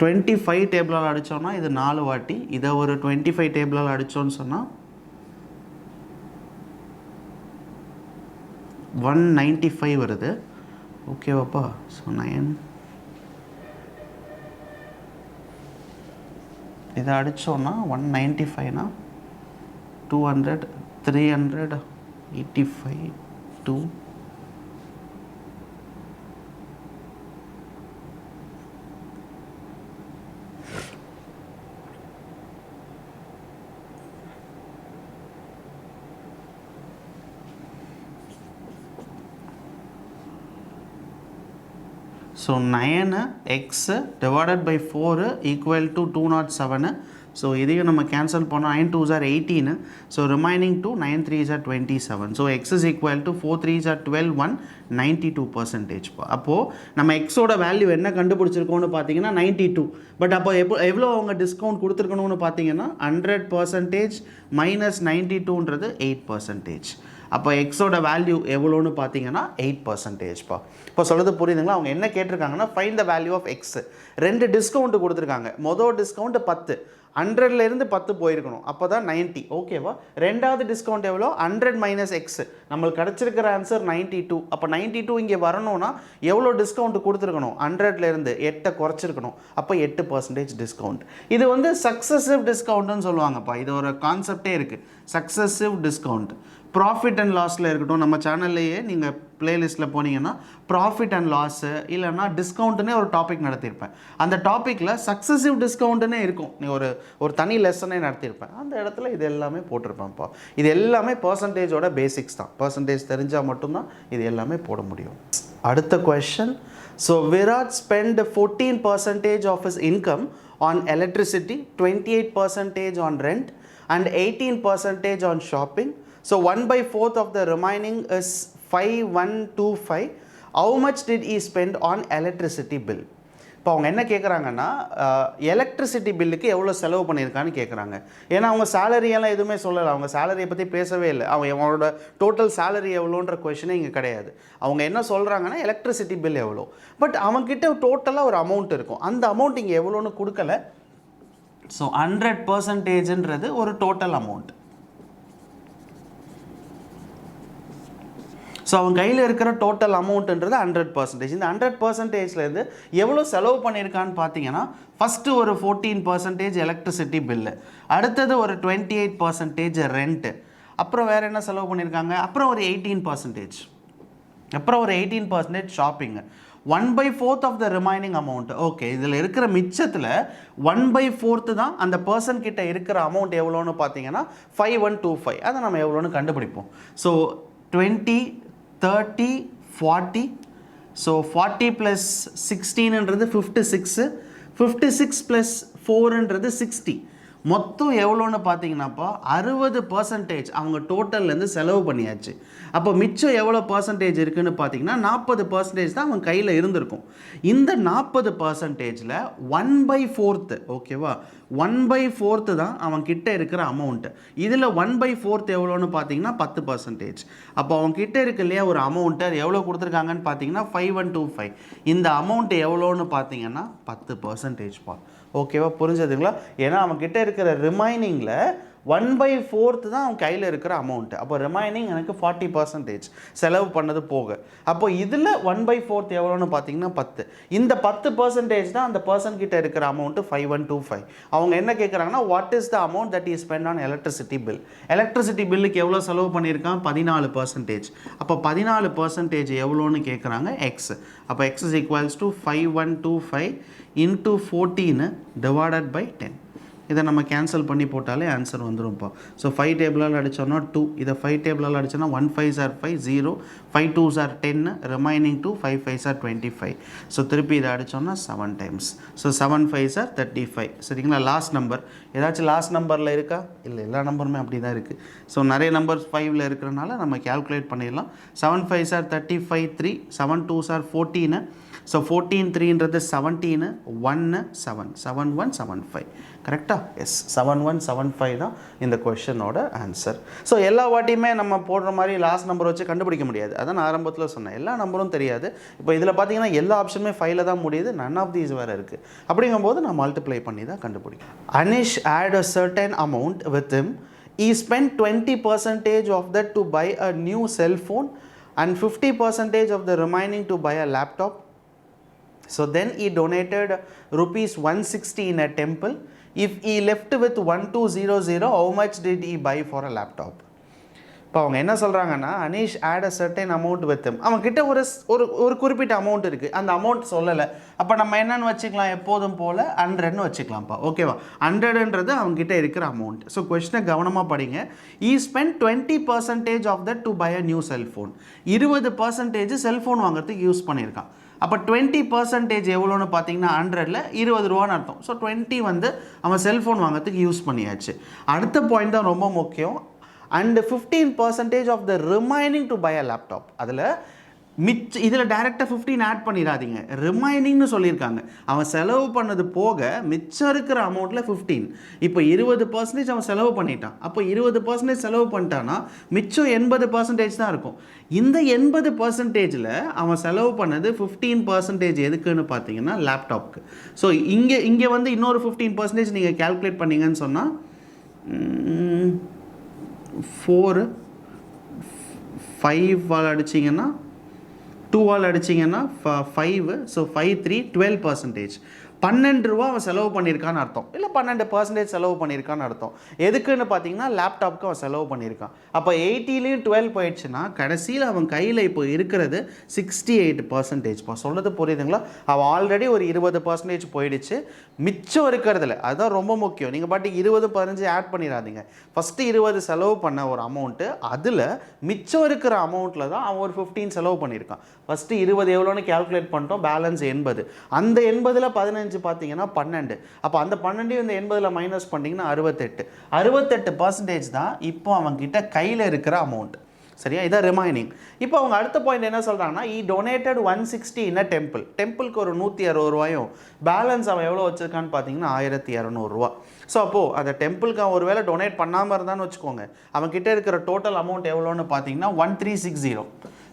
A: 25 டேபிளால் அடித்தோன்னா இது 4 வாட்டி. இதை ஒரு 25 டேபிளால் அடித்தோன்னு சொன்னால் 195 வருது. ஓகேவாப்பா? ஸோ 9 இதை அடித்தோன்னா 195னா 200 385 2 So 9x divided by 4 equal to 207. So இதையும் நம்ம கேன்சல் பண்ணோம். 9 2s are 18. So remaining 2 9 3s are 27. So x is equal to 4 3s are 12 1 92%. அப்போது நம்ம எக்ஸோட வேல்யூ என்ன கண்டுபிடிச்சிருக்கோன்னு பார்த்தீங்கன்னா 92. பட் அப்போ எவ்வளோ அவங்க டிஸ்கவுண்ட் கொடுத்துருக்கணும்னு பார்த்தீங்கன்னா 100% மைனஸ் 92ன்றது 8%. அப்போ எக்ஸோட வேல்யூ எவ்வளோன்னு பார்த்தீங்கன்னா 8%. இப்போ சொல்கிறது புரியுதுங்களா? அவங்க என்ன கேட்டிருக்காங்கன்னா find the value of X. 2 discount கொடுத்துருக்காங்க. மொதல் டிஸ்கவுண்ட்டு 10, 100லேருந்து 10 போயிருக்கணும். அப்போ தான் 90. ஓகேவா? 2வது டிஸ்கவுண்ட் எவ்வளோ? 100 மைனஸ் எக்ஸ். நம்மளுக்கு கிடச்சிருக்கிற ஆன்சர் 92. அப்போ 92 இங்கே வரணும்னா எவ்வளோ டிஸ்கவுண்ட் கொடுத்துருக்கணும்? 100லேருந்து 8 குறைச்சிருக்கணும். அப்போ 8% டிஸ்கவுண்ட். இது வந்து சக்ஸஸிவ் டிஸ்கவுண்ட்டுன்னு சொல்லுவாங்கப்பா. இது ஒரு கான்செப்டே இருக்குது, சக்ஸஸிவ் டிஸ்கவுண்ட். ப்ராஃபிட் அண்ட் லாஸில் இருக்கட்டும், நம்ம சேனல்லையே நீங்கள் ப்ளேலிஸ்ட்டில் போனீங்கன்னா ப்ராஃபிட் அண்ட் லாஸு இல்லைன்னா டிஸ்கவுண்ட்டுன்னே ஒரு டாபிக் நடத்தியிருப்பேன். அந்த டாப்பிக்கில் சக்ஸஸிவ் டிஸ்கவுண்ட்டுன்னே இருக்கும். நீ ஒரு தனி லெசனே நடத்தியிருப்பேன். அந்த இடத்துல இது எல்லாமே போட்டிருப்பேன்ப்பா. இது எல்லாமே பர்சன்டேஜோட பேசிக்ஸ் தான். பர்சன்டேஜ் தெரிஞ்சால் மட்டும்தான் இது எல்லாமே போட முடியும். அடுத்த question. So Virat spend 14% of his income on electricity, 28% on rent and 18% on shopping. So 1/4 of the remaining is 5125. How much did he spend on electricity bill? இப்போ அவங்க என்ன கேட்குறாங்கன்னா எலக்ட்ரிசிட்டி பில்லுக்கு எவ்வளோ செலவு பண்ணியிருக்கான்னு கேட்குறாங்க. ஏன்னா அவங்க சேலரியெல்லாம் எதுவுமே சொல்லலை. அவங்க சேலரியை பற்றி பேசவே இல்லை. அவங்களோட டோட்டல் சேலரி எவ்வளோன்ற கொஷனே இங்கே கிடையாது. அவங்க என்ன சொல்கிறாங்கன்னா எலக்ட்ரிசிட்டி பில் எவ்வளோ. பட் அவங்கக்கிட்ட டோட்டலாக ஒரு அமௌண்ட் இருக்கும். அந்த அமௌண்ட் இங்கே எவ்வளோன்னு கொடுக்கல. ஸோ 100%ன்றது ஒரு டோட்டல் அமௌண்ட். ஸோ அவங்க கையில் இருக்கிற டோட்டல் அமௌண்ட்டுன்றது 100%. இந்த 100%லேருந்து எவ்வளோ செலவு பண்ணியிருக்கான்னு பார்த்தீங்கன்னா ஃபஸ்ட்டு ஒரு 14% எலக்ட்ரிசிட்டி பில்லு, அடுத்தது ஒரு 28% ரெண்ட்டு, அப்புறம் வேறு என்ன செலவு பண்ணியிருக்காங்க, அப்புறம் ஒரு 18%, அப்புறம் ஒரு 18% shopping, 1/4 of the remaining amount. Okay, இதில் இருக்கிற மிச்சத்தில் 1/4 தான் அந்த பர்சன் கிட்ட இருக்கிற அமௌண்ட் எவ்வளோன்னு பார்த்தீங்கன்னா 5125. அதை நம்ம எவ்வளோன்னு கண்டுபிடிப்போம். ஸோ 20, 30, 40. ஸோ 40 + 16ன்றது 56, 56 + 4ன்றது 60. மொத்தம் எவ்வளோன்னு பார்த்தீங்கன்னாப்பா 60% அவங்க டோட்டல்லேருந்து செலவு பண்ணியாச்சு. அப்போ மிச்சம் எவ்வளோ பர்சன்டேஜ் இருக்குதுன்னு பார்த்தீங்கன்னா 40% தான் அவங்க கையில் இருந்திருக்கும். இந்த 40%ல் 1/4, ஓகேவா, 1/4 தான் அவன் கிட்ட இருக்கிற அமௌண்ட்டு. இதில் 1/4 எவ்வளோன்னு பார்த்தீங்கன்னா 10%. அப்போ அவங்க கிட்ட இருக்கு இல்லையா ஒரு அமௌண்ட்டு, அது எவ்வளோ கொடுத்துருக்காங்கன்னு பார்த்தீங்கன்னா 5125. இந்த அமௌண்ட் எவ்வளோன்னு பார்த்தீங்கன்னா 10% பா. ஓகேவா, புரிஞ்சதுங்களா? ஏன்னா அவன் கிட்ட இருக்கிற ரிமைனிங்கில் 1/4 தான் அவன் கையில் இருக்கிற அமௌண்ட்டு. அப்போ ரிமைனிங் எனக்கு 40% செலவு பண்ணது போக. அப்போ இதில் 1/4 எவ்வளோன்னு பார்த்தீங்கன்னா 10. இந்த 10% தான் அந்த பர்சன் கிட்ட இருக்கிற அமௌண்ட்டு 5125. அவங்க என்ன கேட்குறாங்கன்னா, what is the amount that is spend on electricity bill. Electricity பில்லுக்கு எவ்வளோ செலவு பண்ணியிருக்கான், 14%. அப்போ 14% எவ்வளோன்னு கேட்குறாங்க, எக்ஸ். அப்போ X is equals to 5125 into 14 divided by 10. இதை நம்ம கேன்சல் பண்ணி போட்டாலே ஆன்சர் வந்துடும்ப்பா. ஸோ 5 டேபிளால் அடித்தோன்னா 2, இதை 5 டேபிளால் அடித்தோன்னா 1 5s are 5, 0, 5 2s are 10, remaining 2, 5 5s are 25. So திருப்பி இதை அடித்தோன்னா 7 டைம்ஸ். So 7 5s are 35. சரிங்களா? லாஸ்ட் நம்பர் ஏதாச்சும் லாஸ்ட் நம்பரில் இருக்கா? இல்லை, எல்லா நம்பருமே அப்படி தான் இருக்குது. ஸோ நிறைய நம்பர்ஸ் 5ல் இருக்கிறனால நம்ம கேல்குலேட் பண்ணிடலாம். 7 5s are 35, 3, 7 2s are 14. So 14 3ன்றது 17, 1 7, 7175. கரெக்டாக? எஸ், 7175 தான் இந்த கொஷனோட ஆன்சர். ஸோ எல்லா வாட்டியுமே நம்ம போடுற மாதிரி லாஸ்ட் நம்பர் வச்சு கண்டுபிடிக்க முடியாது. அதான் நான் ஆரம்பத்தில் சொன்னேன், எல்லா நம்பரும் தெரியாது. இப்போ இதில் பார்த்தீங்கன்னா எல்லா ஆப்ஷனுமே 5ல் தான் முடியுது, நன் ஆஃப் தீஸ் வேறு இருக்குது. அப்படிங்கும்போது நான் மல்டிப்ளை பண்ணி தான் கண்டுபிடிக்கும். Anish had a certain amount with him. He spent 20% of that to buy a new cell phone and 50% of the remaining to buy a laptop. So then he donated rupees 160 in a temple. If he left with 1200, how much did he buy for a laptop? இப்போ அவங்க என்ன சொல்கிறாங்கன்னா, Anish add a certain amount with him. அவங்கக்கிட்ட ஒரு குறிப்பிட்ட amount இருக்குது, அந்த amount சொல்லலை. அப்போ நம்ம என்னென்னு வச்சுக்கலாம், எப்போதும் போல் 100ன்னு வச்சுக்கலாம்ப்பா. ஓகேவா? 100ன்றது அவங்ககிட்ட இருக்கிற அமௌண்ட். ஸோ கொஸ்டினை கவனமாக படிங்க. He spend 20% of that to buy a new cellphone. 20% cellphone வாங்குறதுக்கு யூஸ் பண்ணியிருக்கான். அப்போ 20% எவ்வளோன்னு பார்த்தீங்கன்னா 100ல் 20 ரூபான்னு அர்த்தம். ஸோ 20 வந்து அவன் செல்ஃபோன் வாங்கிறதுக்கு யூஸ் பண்ணியாச்சு. அடுத்த பாயிண்ட் தான் ரொம்ப முக்கியம். And 15% of the remaining to buy a laptop. அதில் இதில் டைரெக்டாக 15 ஆட் பண்ணிடாதீங்க, ரிமைனிங்னு சொல்லியிருக்காங்க. அவன் செலவு பண்ணது போக மிச்சம் இருக்கிற அமௌண்ட்டில் 15. இப்போ 20% அவன் செலவு பண்ணிட்டான். அப்போ 20% செலவு பண்ணிட்டான்னா மிச்சம் 80% தான் இருக்கும். இந்த 80%ல் அவன் செலவு பண்ணது 15% எதுக்குன்னு பார்த்தீங்கன்னா லேப்டாப்க்கு. ஸோ இங்கே வந்து இன்னொரு 15% நீங்கள் கேல்குலேட் பண்ணிங்கன்னு சொன்னால் 4 5 அடிச்சிங்கன்னா 2 அடிச்சிங்கன்னா 5. ஸோ 5 3 12%. 12 ரூபா அவன் செலவு பண்ணியிருக்கான்னு அர்த்தம், இல்லை 12% செலவு பண்ணியிருக்கான்னு அர்த்தம். எதுக்குன்னு பார்த்தீங்கன்னா லேப்டாப்க்கு அவன் செலவு பண்ணியிருக்கான். அப்போ 80லேயும் 12 போயிடுச்சுன்னா கடைசியில் அவன் கையில் இப்போ இருக்கிறது 68%. சொல்கிறது புரியுதுங்களா? அவன் ஆல்ரெடி ஒரு 20% போயிடுச்சு. மிச்சம் இருக்கிறதுல அதுதான் ரொம்ப முக்கியம். நீங்கள் பாட்டுக்கு 20 15 ஆட் பண்ணிடாதீங்க. ஃபஸ்ட்டு 20 செலவு பண்ண ஒரு அமௌண்ட்டு, அதில் மிச்சம் இருக்கிற அமௌண்ட்டில் தான் அவன் ஒரு 15 செலவு பண்ணியிருக்கான். ஃபஸ்ட்டு 20 எவ்வளோன்னு கேல்குலேட் பண்ணிட்டோம், பேலன்ஸ் 80. அந்த 80ல் 15 பார்த்தீங்கன்னா 12. அப்போ அந்த 12 இந்த 80ல் மைனஸ் பண்ணிங்கன்னா 68% தான் இப்போ அவங்ககிட்ட கையில் இருக்கிற அமௌண்ட். சரியா? இதான் ரிமைனிங். இப்போ அவங்க அடுத்த பாயிண்ட் என்ன சொல்கிறாங்கன்னா, ஈ டொனேட்டட் 160 இன் அ டெம்பிள். டெம்பிளுக்கு ஒரு 160 ரூபாயும், பேலன்ஸ் அவன் எவ்வளோ வச்சுருக்கான்னு பார்த்தீங்கன்னா 1200 ரூபா. ஸோ அப்போது அந்த டெம்பிளுக்கு அவன் ஒரு வேளை டொனேட் பண்ணாமல் இருந்தான்னு வச்சுக்கோங்க, அவன்கிட்ட இருக்கிற டோட்டல் அமௌண்ட் எவ்வளோன்னு பார்த்தீங்கன்னா 1360.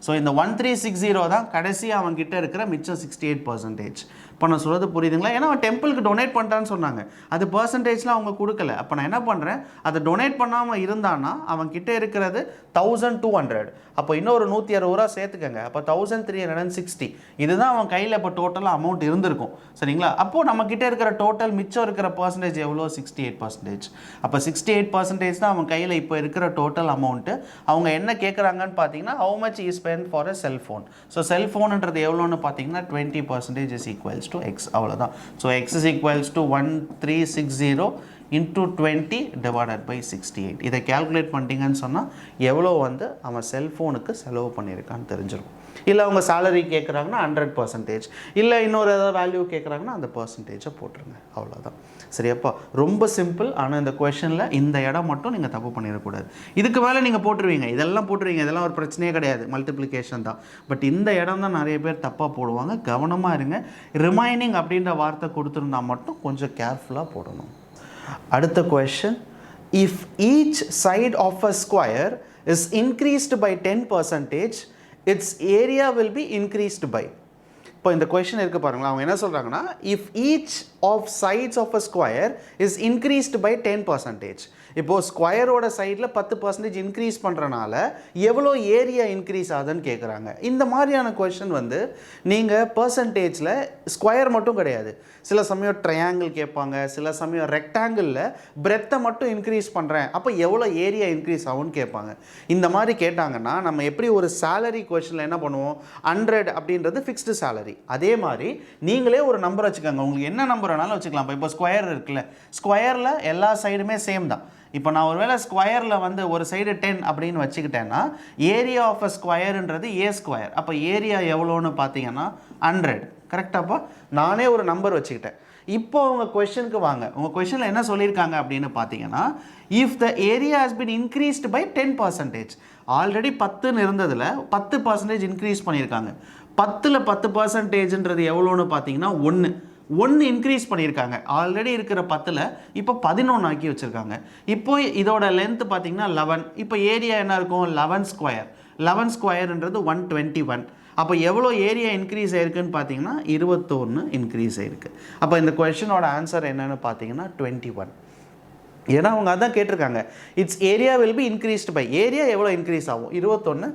A: ஸோ இந்த 1360 தான் கடைசி அவன்கிட்ட இருக்கிற மிச்சம் 68%. இப்போ நான் சொல்கிறது புரியுதுங்களா? ஏன்னா அவன் டெம்பிளுக்கு டொனேட் பண்ணிட்டான்னு சொன்னாங்க, அது பர்சன்டேஜ்லாம் அவங்க கொடுக்கல. அப்போ நான் என்ன பண்ணுறேன், அதை டொனேட் பண்ணாமல் இருந்தான்னா அவன் கிட்டே இருக்கிறது 1200. அப்போ இன்னொரு 160 ரூபா சேர்த்துக்கங்க, அப்போ 1360. இதுதான் அவன் கையில் இப்போ டோட்டலாக அமௌண்ட் இருந்திருக்கும். சரிங்களா? அப்போது நம்ம கிட்டே இருக்கிற டோட்டல் மிச்சம் இருக்கிற பர்சன்டேஜ் எவ்வளோ? 68%. அப்போ 68% தான் அவன் கையில் இப்போ இருக்கிற டோட்டல் அமௌண்ட்டு. அவங்க என்ன கேட்குறாங்கன்னு பார்த்தீங்கன்னா, how much he spent for a cell phone. So செல்ஃபோனுன்றது எவ்வளோன்னு பார்த்தீங்கன்னா 20% is equals to x. அவ்வளோதான். So x is equals to 1360 into 20 divided by 68. இதை கேல்குலேட் பண்ணிட்டீங்கன்னு சொன்னால் எவ்வளோ வந்து அவன் செல்ஃபோனுக்கு செலவு பண்ணியிருக்கான்னு தெரிஞ்சிடும். இல்லை அவங்க சேலரி கேட்குறாங்கன்னா 100%, இல்லை இன்னொரு ஏதாவது வேல்யூ கேட்குறாங்கன்னா அந்த பர்சன்டேஜை போட்டுருங்க. அவ்வளோதான். சரியாப்பா? ரொம்ப சிம்பிள். ஆனால் இந்த கொஷனில் இந்த இடம் மட்டும் நீங்கள் தப்பு பண்ணிடக்கூடாது. இதுக்கு மேலே நீங்கள் போட்டுருவீங்க, இதெல்லாம் போட்டுருவீங்க, இதெல்லாம் ஒரு பிரச்சனையே கிடையாது, மல்டிப்ளிகேஷன் தான். பட் இந்த இடம் தான் நிறைய பேர் தப்பாக போடுவாங்க. கவனமாக இருங்க. ரிமைனிங் அப்படின்ற வார்த்தை கொடுத்துருந்தா மட்டும் கொஞ்சம் கேர்ஃபுல்லாக போடணும். அடுத்த question, if each side of a square is increased by 10%, its area will be increased by. இப்போ இந்த கொஷன் இருக்குது பாருங்களா, அவங்க என்ன சொல்கிறாங்கன்னா, if each of sides of a square is increased by 10%. இப்போது ஸ்கொயரோட சைடில் 10% இன்க்ரீஸ் பண்ணுறனால எவ்வளோ ஏரியா இன்க்ரீஸ் ஆகுதுன்னு கேட்குறாங்க. இந்த மாதிரியான கொஷன் வந்து நீங்கள் பர்சன்டேஜில் ஸ்கொயர் மட்டும் கிடையாது, சில சமயம் ட்ரையாங்கிள் கேட்பாங்க, சில சமயம் ரெக்டாங்கிளில் பிரெத்தை மட்டும் இன்க்ரீஸ் பண்ணுறேன், அப்போ எவ்வளோ ஏரியா இன்க்ரீஸ் ஆகும்னு கேட்பாங்க. இந்த மாதிரி கேட்டாங்கன்னா நம்ம எப்படி ஒரு சேலரி கொஷனில் என்ன பண்ணுவோம், 100 அப்படின்றது ஃபிக்ஸ்டு சேலரி. அதே மாதிரி நீங்களே ஒரு நம்பர் வச்சுக்கோங்க, உங்களுக்கு என்ன நம்பர் வேணாலும் வச்சுக்கலாம். இப்போ ஸ்கொயர் இருக்குல்ல, ஸ்கொயரில் எல்லா சைடுமே சேம் தான். இப்போ நான் ஒருவேளை ஸ்கொயரில் வந்து ஒரு சைடு 10 அப்படின்னு வச்சுக்கிட்டேன்னா ஏரியா ஆஃப் அ ஸ்கொயருன்றது ஏ ஸ்கொயர். அப்போ ஏரியா எவ்வளோன்னு பார்த்தீங்கன்னா 100. கரெக்டாப்பா? நானே ஒரு நம்பர் வச்சுக்கிட்டேன். இப்போ உங்கள் கொஷனுக்கு வாங்க. உங்கள் கொஷனில் என்ன சொல்லியிருக்காங்க அப்படின்னு பார்த்தீங்கன்னா, if the area has been increased by 10%. Already 10ன்னு இருந்ததில் 10% இன்க்ரீஸ் பண்ணியிருக்காங்க. 10ல் 10%ன்றது எவ்வளோன்னு பார்த்தீங்கன்னா 1 இன்க்ரீஸ் பண்ணியிருக்காங்க. ஆல்ரெடி இருக்கிற 10ல் இப்போ 11 ஆக்கி வச்சுருக்காங்க. இப்போ இதோட லென்த் பார்த்தீங்கன்னா 11. இப்போ ஏரியா என்ன இருக்கும், 11 ஸ்கொயர். 11 ஸ்கொயர்ன்றது 121. அப்போ எவ்வளோ ஏரியா இன்க்ரீஸ் ஆயிருக்குன்னு பார்த்தீங்கன்னா 21 இன்க்ரீஸ் ஆயிருக்கு. அப்போ இந்த கொஷனோட ஆன்சர் என்னன்னு பார்த்தீங்கன்னா 21. ஏன்னா அவங்க அதான் கேட்டிருக்காங்க, it's area will be increased by, area எவ்வளோ இன்க்ரீஸ் ஆகும், 21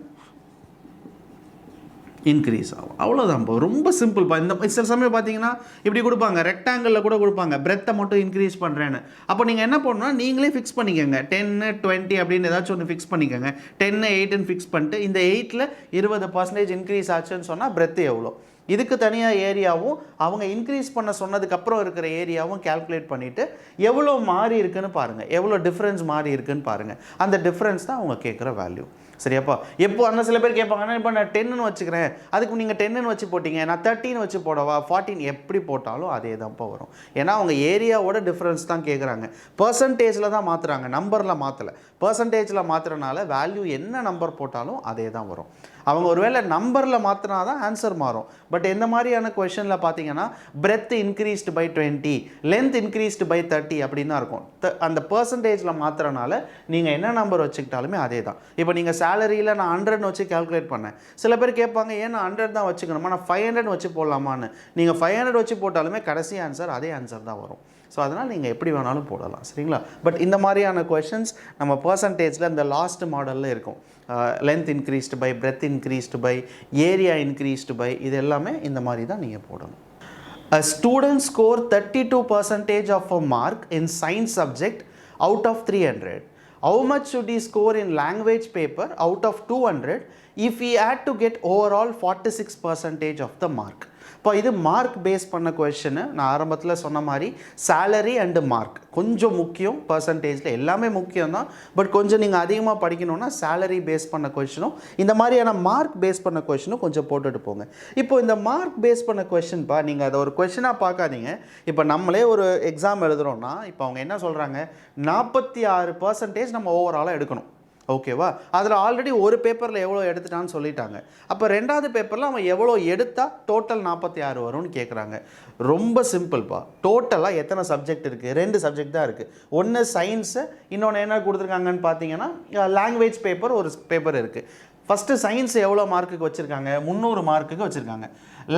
A: இன்க்ரீஸ் ஆகும். அவ்வளோதான். ரொம்ப சிம்பிள்ப்பா. இந்த சில சமயம் பார்த்தீங்கன்னா இப்படி கொடுப்பாங்க, ரெக்டாங்கிளில் கூட கொடுப்பாங்க, பிரெத்தை மட்டும் இன்க்ரீஸ் பண்ணுறேன்னு. அப்போ நீங்கள் என்ன பண்ணணும்னா நீங்களே ஃபிக்ஸ் பண்ணிக்கோங்க, 10, 20 அப்படின்னு ஏதாச்சும் ஒன்று ஃபிக்ஸ் பண்ணிக்கோங்க. 10, 8ன்னு ஃபிக்ஸ் பண்ணிட்டு இந்த 8ல் 20% இன்க்ரீஸ் ஆச்சுன்னு சொன்னால் பிரெத்து எவ்வளோ, இதுக்கு தனியாக ஏரியாவும் அவங்க இன்க்ரீஸ் பண்ண சொன்னதுக்கப்புறம் இருக்கிற ஏரியாவும் கேல்குலேட் பண்ணிவிட்டு எவ்வளோ மாறி இருக்குன்னு பாருங்கள், எவ்வளோ டிஃப்ரென்ஸ் மாறி இருக்குன்னு பாருங்கள். அந்த டிஃப்ரென்ஸ் தான் அவங்க கேட்குற வேல்யூ. சரியாப்பா? எப்போ ஆனால் சில பேர் கேட்பாங்கன்னா, இப்போ நான் 10ன்னு வச்சுக்கிறேன், அதுக்கு நீங்கள் 10ன்னு வச்சு போட்டிங்க, நான் 13 வச்சு போடவா, 14 எப்படி போட்டாலும் அதே தான்ப்பா வரும். ஏன்னா அவங்க ஏரியாவோட டிஃப்ரென்ஸ் தான் கேட்குறாங்க. பர்சன்டேஜில் தான் மாற்றுறாங்க, நம்பரில் மாற்றலை. பர்சன்டேஜில் மாற்றுறனால வேல்யூ என்ன நம்பர் போட்டாலும் அதே தான் வரும். அவங்க ஒருவேளை நம்பரில் மாற்றினா தான் ஆன்சர் மாறும். பட் எந்த மாதிரியான கொஷனில் பார்த்தீங்கன்னா breadth increased by 20, length increased by 30 அப்படின்னு தான் இருக்கும். அந்த பர்சன்டேஜில் மாற்றுறனால நீங்கள் என்ன நம்பர் வச்சுக்கிட்டாலுமே அதே தான். இப்போ நீங்கள் சேலரியில் நான் 100ன்னு வச்சு கேல்குலேட் பண்ணேன். சில பேர் கேட்பாங்க, ஏன் நான் 100 தான் வச்சுக்கணுமா, நான் 500 வச்சு போடலாமான்னு. நீங்கள் 500 வச்சு போட்டாலுமே கடைசி ஆன்சர் அதே ஆன்சர் தான் வரும். ஸோ அதனால் நீங்கள் எப்படி வேணாலும் போடலாம். சரிங்களா? பட் இந்த மாதிரியான கொஷின்ஸ் நம்ம பர்சன்டேஜில் இந்த லாஸ்ட் மாடலில் இருக்கும். Length increased by, breadth increased by, area increased by, இது எல்லாமே இந்த மாதிரி தான் நீங்கள் போடணும். A student score 32% of a mark in science subject out of 300. How much should he score in language paper out of 200 if he had to get overall 46% of the mark? இப்போ இது mark base பண்ண question. நான் ஆரம்பத்தில் சொன்ன மாதிரி salary and mark கொஞ்சம் முக்கியம். பர்சன்டேஜில் எல்லாமே முக்கியம் தான், பட் கொஞ்சம் நீங்கள் அதிகமாக படிக்கணும்னா சேலரி பேஸ் பண்ண கொஷனும் இந்த மாதிரியான மார்க் பேஸ் பண்ண கொஷனும் கொஞ்சம் போட்டுட்டு போங்க. இப்போ இந்த மார்க் பேஸ் பண்ண கொஷின்ப்பா, நீங்கள் அதை ஒரு கொஷனாக பார்க்காதீங்க. இப்போ நம்மளே ஒரு எக்ஸாம் எழுதுகிறோன்னா இப்போ அவங்க என்ன சொல்கிறாங்க, 46% நம்ம ஓவராலாக எடுக்கணும். ஓகேவா? அதில் ஆல்ரெடி ஒரு பேப்பரில் எவ்வளோ எடுத்துட்டான்னு சொல்லிட்டாங்க. அப்போ ரெண்டாவது பேப்பரில் அவன் எவ்வளோ எடுத்தால் டோட்டல் 46 வரும்னு கேட்குறாங்க. ரொம்ப சிம்பிள்ப்பா. டோட்டலாக எத்தனை சப்ஜெக்ட் இருக்குது? 2 சப்ஜெக்ட் தான் இருக்குது. ஒன்று சயின்ஸு, இன்னொன்று என்ன கொடுத்துருக்காங்கன்னு பார்த்தீங்கன்னா லாங்குவேஜ் பேப்பர் ஒரு பேப்பர் இருக்குது. ஃபஸ்ட்டு சயின்ஸ் எவ்வளோ மார்க்குக்கு வச்சுருக்காங்க? 300 மார்க்குக்கு வச்சுருக்காங்க.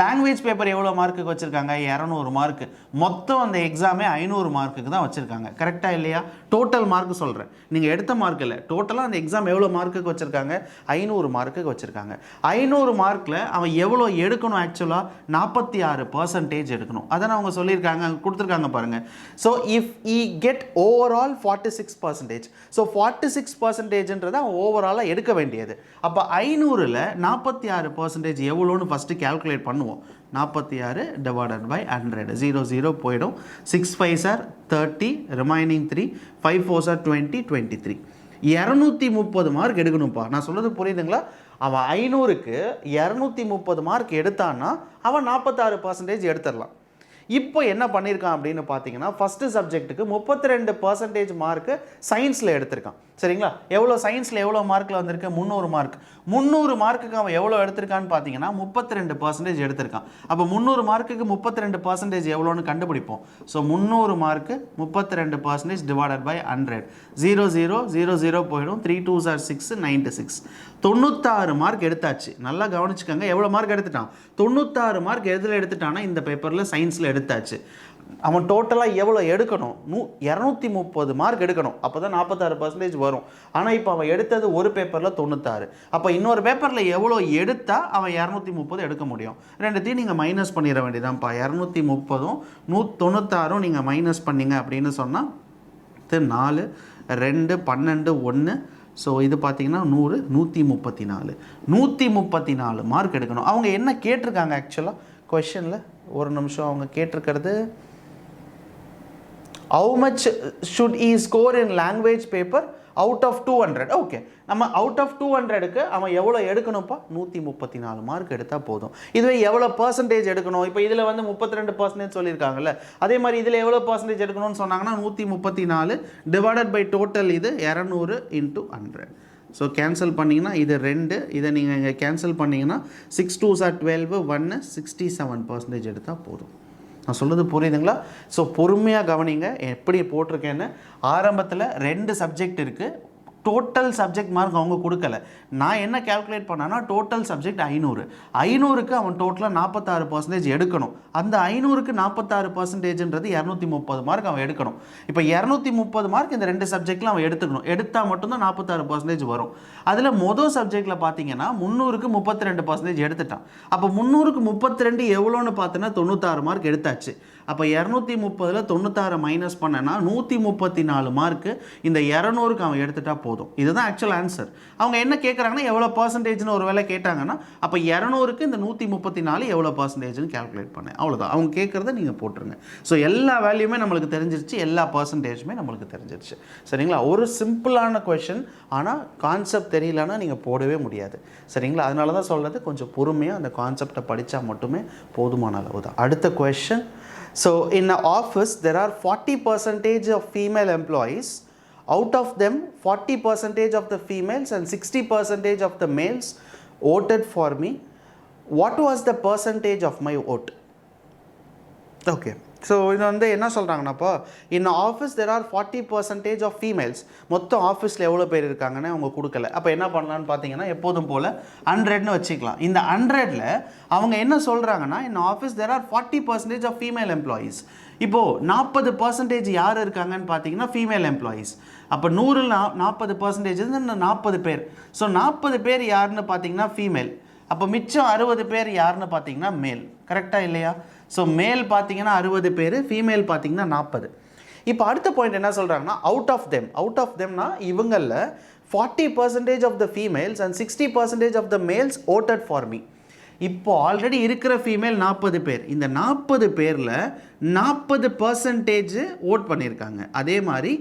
A: லாங்குவேஜ் பேப்பர் எவ்வளோ மார்க்குக்கு வச்சுருக்காங்க 200 மார்க்கு. மொத்தம் அந்த எக்ஸாமே 500 மார்க்குக்கு தான் வச்சுருக்காங்க. கரெக்டாக இல்லையா? டோட்டல் மார்க் சொல்கிறேன், நீங்கள் எடுத்த மார்க் இல்லை, டோட்டலாக அந்த எக்ஸாம் எவ்வளோ மார்க்குக்கு வச்சுருக்காங்க? 500 மார்க்குக்கு வச்சுருக்காங்க. 500 மார்க்கில் அவன் எவ்வளோ எடுக்கணும்? ஆக்சுவலாக 46% எடுக்கணும். அதான் அவங்க சொல்லியிருக்காங்க, கொடுத்துருக்காங்க பாருங்கள். So if he get overall 46%, so 46%ன்றது அவன் ஓவராலாக எடுக்க வேண்டியது. அப்போ 500ல் 46% எவ்வளோன்னு ஃபஸ்ட்டு கேல்குலேட் பண்ணுவோம். 46 டிவைடட் பை 100, 0 0 போயிடும். 6 5s are 30, remaining 3, 5 4s are 20, 23. 230 mark எடுக்கணும்ப்பா. நான் சொல்கிறது புரியுதுங்களா? அவன் 500க்கு 230 மார்க் எடுத்தான்னா அவன் 46% எடுத்துடலாம். இப்போ என்ன பண்ணியிருக்கான் அப்படின்னு பார்த்தீங்கன்னா, ஃபஸ்ட்டு சப்ஜெக்ட்டுக்கு 32% மார்க்கு சயின்ஸில் எடுத்திருக்கான். சரிங்களா? எவ்வளோ சயின்ஸில் எவ்வளோ மார்க்கில் வந்திருக்கு? 300 மார்க். 300 மார்க்குக்கு அவன் எவ்வளோ எடுத்திருக்கான்னு பார்த்தீங்கன்னா 32% எடுத்திருக்கான். அப்போ 300 மார்க்குக்கு 32% எவ்வளோன்னு கண்டுபிடிப்போம். ஸோ 300 மார்க்கு 32% டிவைடட் பை 100, 0 0 0 0 போயிடும். 3 2s are 6, 96. 96 மார்க் எடுத்தாச்சு. நல்லா கவனிச்சுக்கோங்க, எவ்வளோ மார்க் எடுத்துட்டான்? 96 மார்க் எதில் எடுத்துட்டான்னா இந்த பேப்பரில் சயின்ஸில் எடுத்தாச்சு. அவன் டோட்டலாக எவ்வளோ எடுக்கணும்? 230 மார்க் எடுக்கணும். அப்போ தான் 46% வரும். ஆனால் இப்போ அவன் எடுத்தது ஒரு பேப்பரில் 96. அப்போ இன்னொரு பேப்பரில் எவ்வளோ எடுத்தால் அவன் 230 எடுக்க முடியும்? ரெண்டுத்தையும் நீங்கள் மைனஸ் பண்ணிட வேண்டியதான்ப்பா. 230ம் 96ம் நீங்கள் மைனஸ் பண்ணிங்க அப்படின்னு சொன்னால் 4 2 12 1. ஸோ இது பார்த்தீங்கன்னா 100, 134. 134 மார்க் எடுக்கணும். அவங்க என்ன கேட்டிருக்காங்க ஆக்சுவலாக கொஷனில்? ஒரு நிமிஷம். அவங்க கேட்டிருக்கிறது, how much should he score in language paper out of 200? Okay, நம்ம அவுட் ஆஃப் 200க்கு அவன் எவ்வளோ எடுக்கணும்ப்பா? 134 மார்க் எடுத்தால் போதும். இதுவே எவ்வளோ பர்சன்டேஜ் எடுக்கணும்? இப்போ இதில் வந்து 32% சொல்லியிருக்காங்கல்ல, அதே மாதிரி இதில் எவ்வளோ பர்சன்டேஜ் எடுக்கணும்னு சொன்னாங்கன்னா 134 டிவைடட் பை டோட்டல் இது 200 × 100. ஸோ கேன்சல் பண்ணிங்கன்னா இது 2, இதை நீங்கள் இங்கே கேன்சல் பண்ணிங்கன்னா 6 2s are 12, 1 67% எடுத்தால் போதும். நான் சொல்கிறது புரியுதுங்களா? ஸோ பொறுமையாக கவனிங்க எப்படி போட்டிருக்கேன்னு. ஆரம்பத்தில் 2 சப்ஜெக்ட் இருக்குது. டோட்டல் சப்ஜெக்ட் மார்க் அவங்க கொடுக்கல. நான் என்ன கேல்குலேட் பண்ணேன்னா டோட்டல் சப்ஜெக்ட் 500க்கு அவன் டோட்டலாக 46% எடுக்கணும். அந்த 500க்கு 46%ன்றது 230 மார்க் அவன் எடுக்கணும். இப்போ 230 மார்க் இந்த 2 சப்ஜெக்டில் அவன் எடுத்துக்கணும். எடுத்தால் மட்டும்தான் 46% வரும். அதில் மொதல் சப்ஜெக்டில் பார்த்தீங்கன்னா 300க்கு 32% எடுத்துட்டான். அப்போ 300க்கு 32 எவ்வளோன்னு பார்த்தோன்னா 96 மார்க் எடுத்தாச்சு. அப்போ 230ல் 96 மைனஸ் பண்ணனா 134 மார்க்கு இந்த 200க்கு அவன் எடுத்துட்டா போதும். இதுதான் ஆக்சுவல் ஆன்சர். அவங்க என்ன கேட்குறாங்கன்னா எவ்வளோ பர்சன்டேஜ்னு ஒரு வேளை கேட்டாங்கன்னா அப்போ 200க்கு இந்த 134 எவ்வளோ பர்சன்டேஜ்னு கேல்குலேட் பண்ணேன். அவ்வளோதான். அவங்க கேட்குறத நீங்கள் போட்டுருங்க. ஸோ எல்லா வேல்யூமே நம்மளுக்கு தெரிஞ்சிருச்சு, எல்லா பர்சன்டேஜுமே நம்மளுக்கு தெரிஞ்சிருச்சு. சரிங்களா? ஒரு சிம்பிளான கொஷின், ஆனால் கான்செப்ட் தெரியலன்னா நீங்கள் போடவே முடியாது. சரிங்களா? அதனால தான் சொல்கிறது, கொஞ்சம் பொறுமையாக அந்த கான்செப்டை படித்தா மட்டுமே போதுமான அளவு தான். அடுத்த question. So in an office there are 40% of female employees. Out of them 40% of the females and 60% of the males voted for me. What was the percentage of my vote? Okay. So இது வந்து என்ன சொல்கிறாங்கன்னாப்பா, in office there are 40% of females. மொத்தம் ஆஃபீஸில் எவ்வளோ பேர் இருக்காங்கன்னு அவங்க கொடுக்கல. அப்போ என்ன பண்ணலான்னு பார்த்தீங்கன்னா எப்போதும் போல் 100ன்னு வச்சுக்கலாம். இந்த 100ல் அவங்க என்ன சொல்கிறாங்கன்னா in office there are 40% of female employees. இப்போது 40% யார் இருக்காங்கன்னு பார்த்தீங்கன்னா ஃபீமேல் எம்ப்ளாயீஸ். அப்போ 100ல் 40% 40 பேர். ஸோ 40 பேர் யாருன்னு பார்த்தீங்கன்னா ஃபீமேல். அப்போ மிச்சம் 60 பேர் யாருன்னு பார்த்தீங்கன்னா மேல். கரெக்டாக இல்லையா? ஸோ மேல் பார்த்தீங்கன்னா 60 பேர், ஃபீமேல் பார்த்தீங்கன்னா 40. இப்போ அடுத்த பாயிண்ட் என்ன சொல்கிறாங்கன்னா அவுட் ஆஃப் தெம்னா இவங்களில் 40% of the females and 60% of the males voted for me. இப்போ ஆல்ரெடி இருக்கிற ஃபீமேல் 40 பேர். இந்த 40 பேரில் 40% ஓட் பண்ணியிருக்காங்க. அதே மாதிரி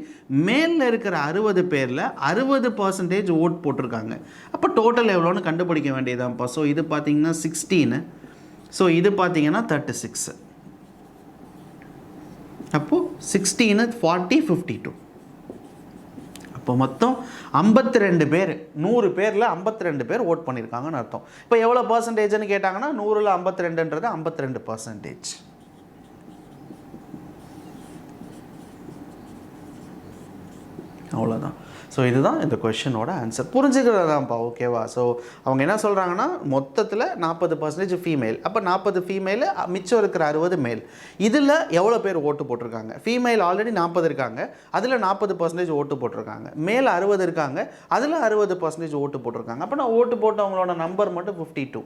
A: மேலில் இருக்கிற 60 பேரில் 60% ஓட் போட்டிருக்காங்க. அப்போ டோட்டல் எவ்வளோன்னு கண்டுபிடிக்க வேண்டியதான்ப்பா. ஸோ இது பார்த்தீங்கன்னா 16. ஸோ இது பார்த்தீங்கன்னா 36. அப்போது 16 40 52. அப்போ மொத்தம் 52 பேர், 100 பேரில் 52 பேர் ஓட் பண்ணியிருக்காங்கன்னு அர்த்தம். இப்போ எவ்வளோ பர்சன்டேஜ்னு கேட்டாங்கன்னா 100ல் 52ன்றது 52%. அவ்வளோதான். ஸோ இதுதான் இந்த கொஷினோட ஆன்சர். புரிஞ்சுக்கிறதாப்பா, ஓகேவா? ஸோ அவங்க என்ன சொல்கிறாங்கன்னா மொத்தத்தில் 40% ஃபீமேல், அப்போ 40 ஃபீமேலு, மிச்சம் இருக்கிற 60 மேல். இதில் எவ்வளோ பேர் ஓட்டு போட்டிருக்காங்க? ஃபீமேல் ஆல்ரெடி 40 இருக்காங்க, அதில் 40% ஓட்டு போட்டிருக்காங்க. மேல் 60 இருக்காங்க, அதில் 60% ஓட்டு போட்டிருக்காங்க. அப்போ நான் ஓட்டு போட்டவங்களோட நம்பர் மட்டும் 52.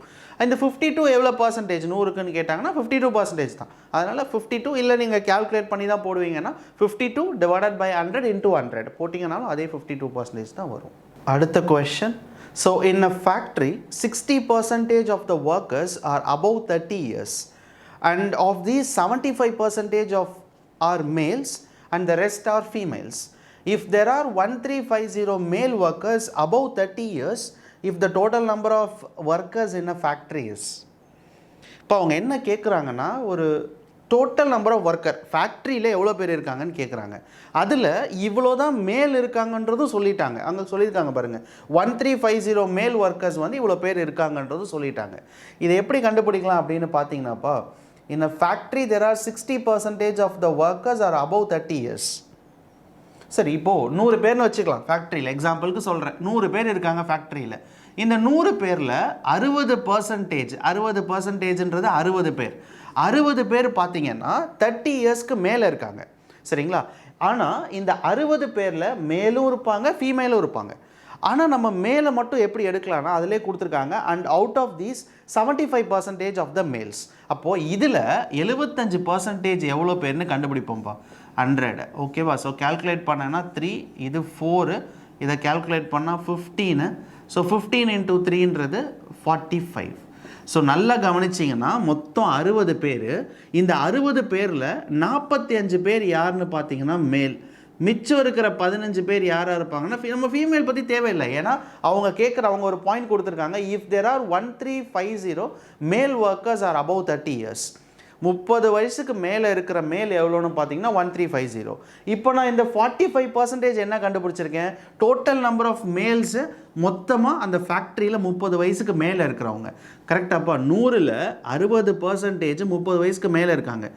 A: இந்த 52 எவ்வளோ பர்சன்டேஜ்? 100க்குன்னு கேட்டாங்கன்னா 52% தான். அதனால் 52 இல்லை, நீங்கள் கேல்குலேட் பண்ணி தான் போடுவீங்கன்னா 52 டிவைடட் பை 100 இன்டூ 100 போட்டிங்கனாலும் அதே 52% தான் வரும். அடுத்த question. So in a factory 60% of the workers are above 30 years and of these 75% are males and the rest are females. If there are 1350 male workers above 30 years, if the total number of workers in a factory is. இப்போ அவங்க என்ன கேட்குறாங்கன்னா, ஒரு total number of worker ஃபேக்ட்ரியில் எவ்வளோ பேர் இருக்காங்கன்னு கேட்குறாங்க. அதில் இவ்வளோ தான் மேல் இருக்காங்கன்றதும் சொல்லிட்டாங்க. அங்கே சொல்லியிருக்காங்க பாருங்கள், 1350 மேல் ஒர்க்கர்ஸ் வந்து இவ்வளோ பேர் இருக்காங்கன்றதும் சொல்லிட்டாங்க. இதை எப்படி கண்டுபிடிக்கலாம் அப்படின்னு பார்த்தீங்கன்னாப்பா, in a factory there are 60% of the workers are above 30 years. சரி, இப்போது 100 பேர்னு வச்சுக்கலாம் ஃபேக்ட்ரியில், எக்ஸாம்பிளுக்கு சொல்கிறேன். 100 பேர் இருக்காங்க ஃபேக்ட்ரியில். இந்த 100 பேரில் 60%, 60%ன்றது 60 பேர். 60 பேர் பார்த்தீங்கன்னா 30 இயர்ஸ்க்கு மேலே இருக்காங்க, சரிங்களா? ஆனால் இந்த 60 பேரில் மேலும் இருப்பாங்க, ஃபீமேலும் இருப்பாங்க. ஆனால் நம்ம மேலே மட்டும் எப்படி எடுக்கலாம்னா அதிலே கொடுத்துருக்காங்க, and out of these 75% of the males. அப்போது இதில் 75% எவ்வளோ பேர்னு கண்டுபிடிப்போம்ப்பா? 100, ஓகேவா? ஸோ கேல்குலேட் பண்ணேன்னா 3, இது 4, இதை கேல்குலேட் பண்ணால் 15. ஸோ 15 × 3ன்றது 45. ஸோ நல்லா கவனிச்சிங்கன்னா மொத்தம் 60 பேர். இந்த 60 பேரில் 45 பேர் யாருன்னு பார்த்தீங்கன்னா மேல். மிச்சம் இருக்கிற 15 பேர் யாராக இருப்பாங்கன்னா நம்ம ஃபீமேல் பற்றி தேவையில்லை. ஏன்னா அவங்க ஒரு பாயிண்ட் கொடுத்துருக்காங்க, இஃப் தேர் ஆர் 1350 மேல் ஒர்க்கர்ஸ் ஆர் அபவ் 30 இயர்ஸ். 30 வயசுக்கு மேலே இருக்கிற மேல் எவ்வளோன்னு பார்த்தீங்கன்னா 1350. இப்போ நான் இந்த 45% என்ன கண்டுபிடிச்சிருக்கேன்? டோட்டல் நம்பர் ஆஃப் மேல்ஸு மொத்தமாக அந்த ஃபேக்ட்ரியில் 30 வயசுக்கு மேலே இருக்கிறவங்க. கரெக்டாப்பா? 100ல் 60% 30 வயசுக்கு மேலே இருக்காங்க.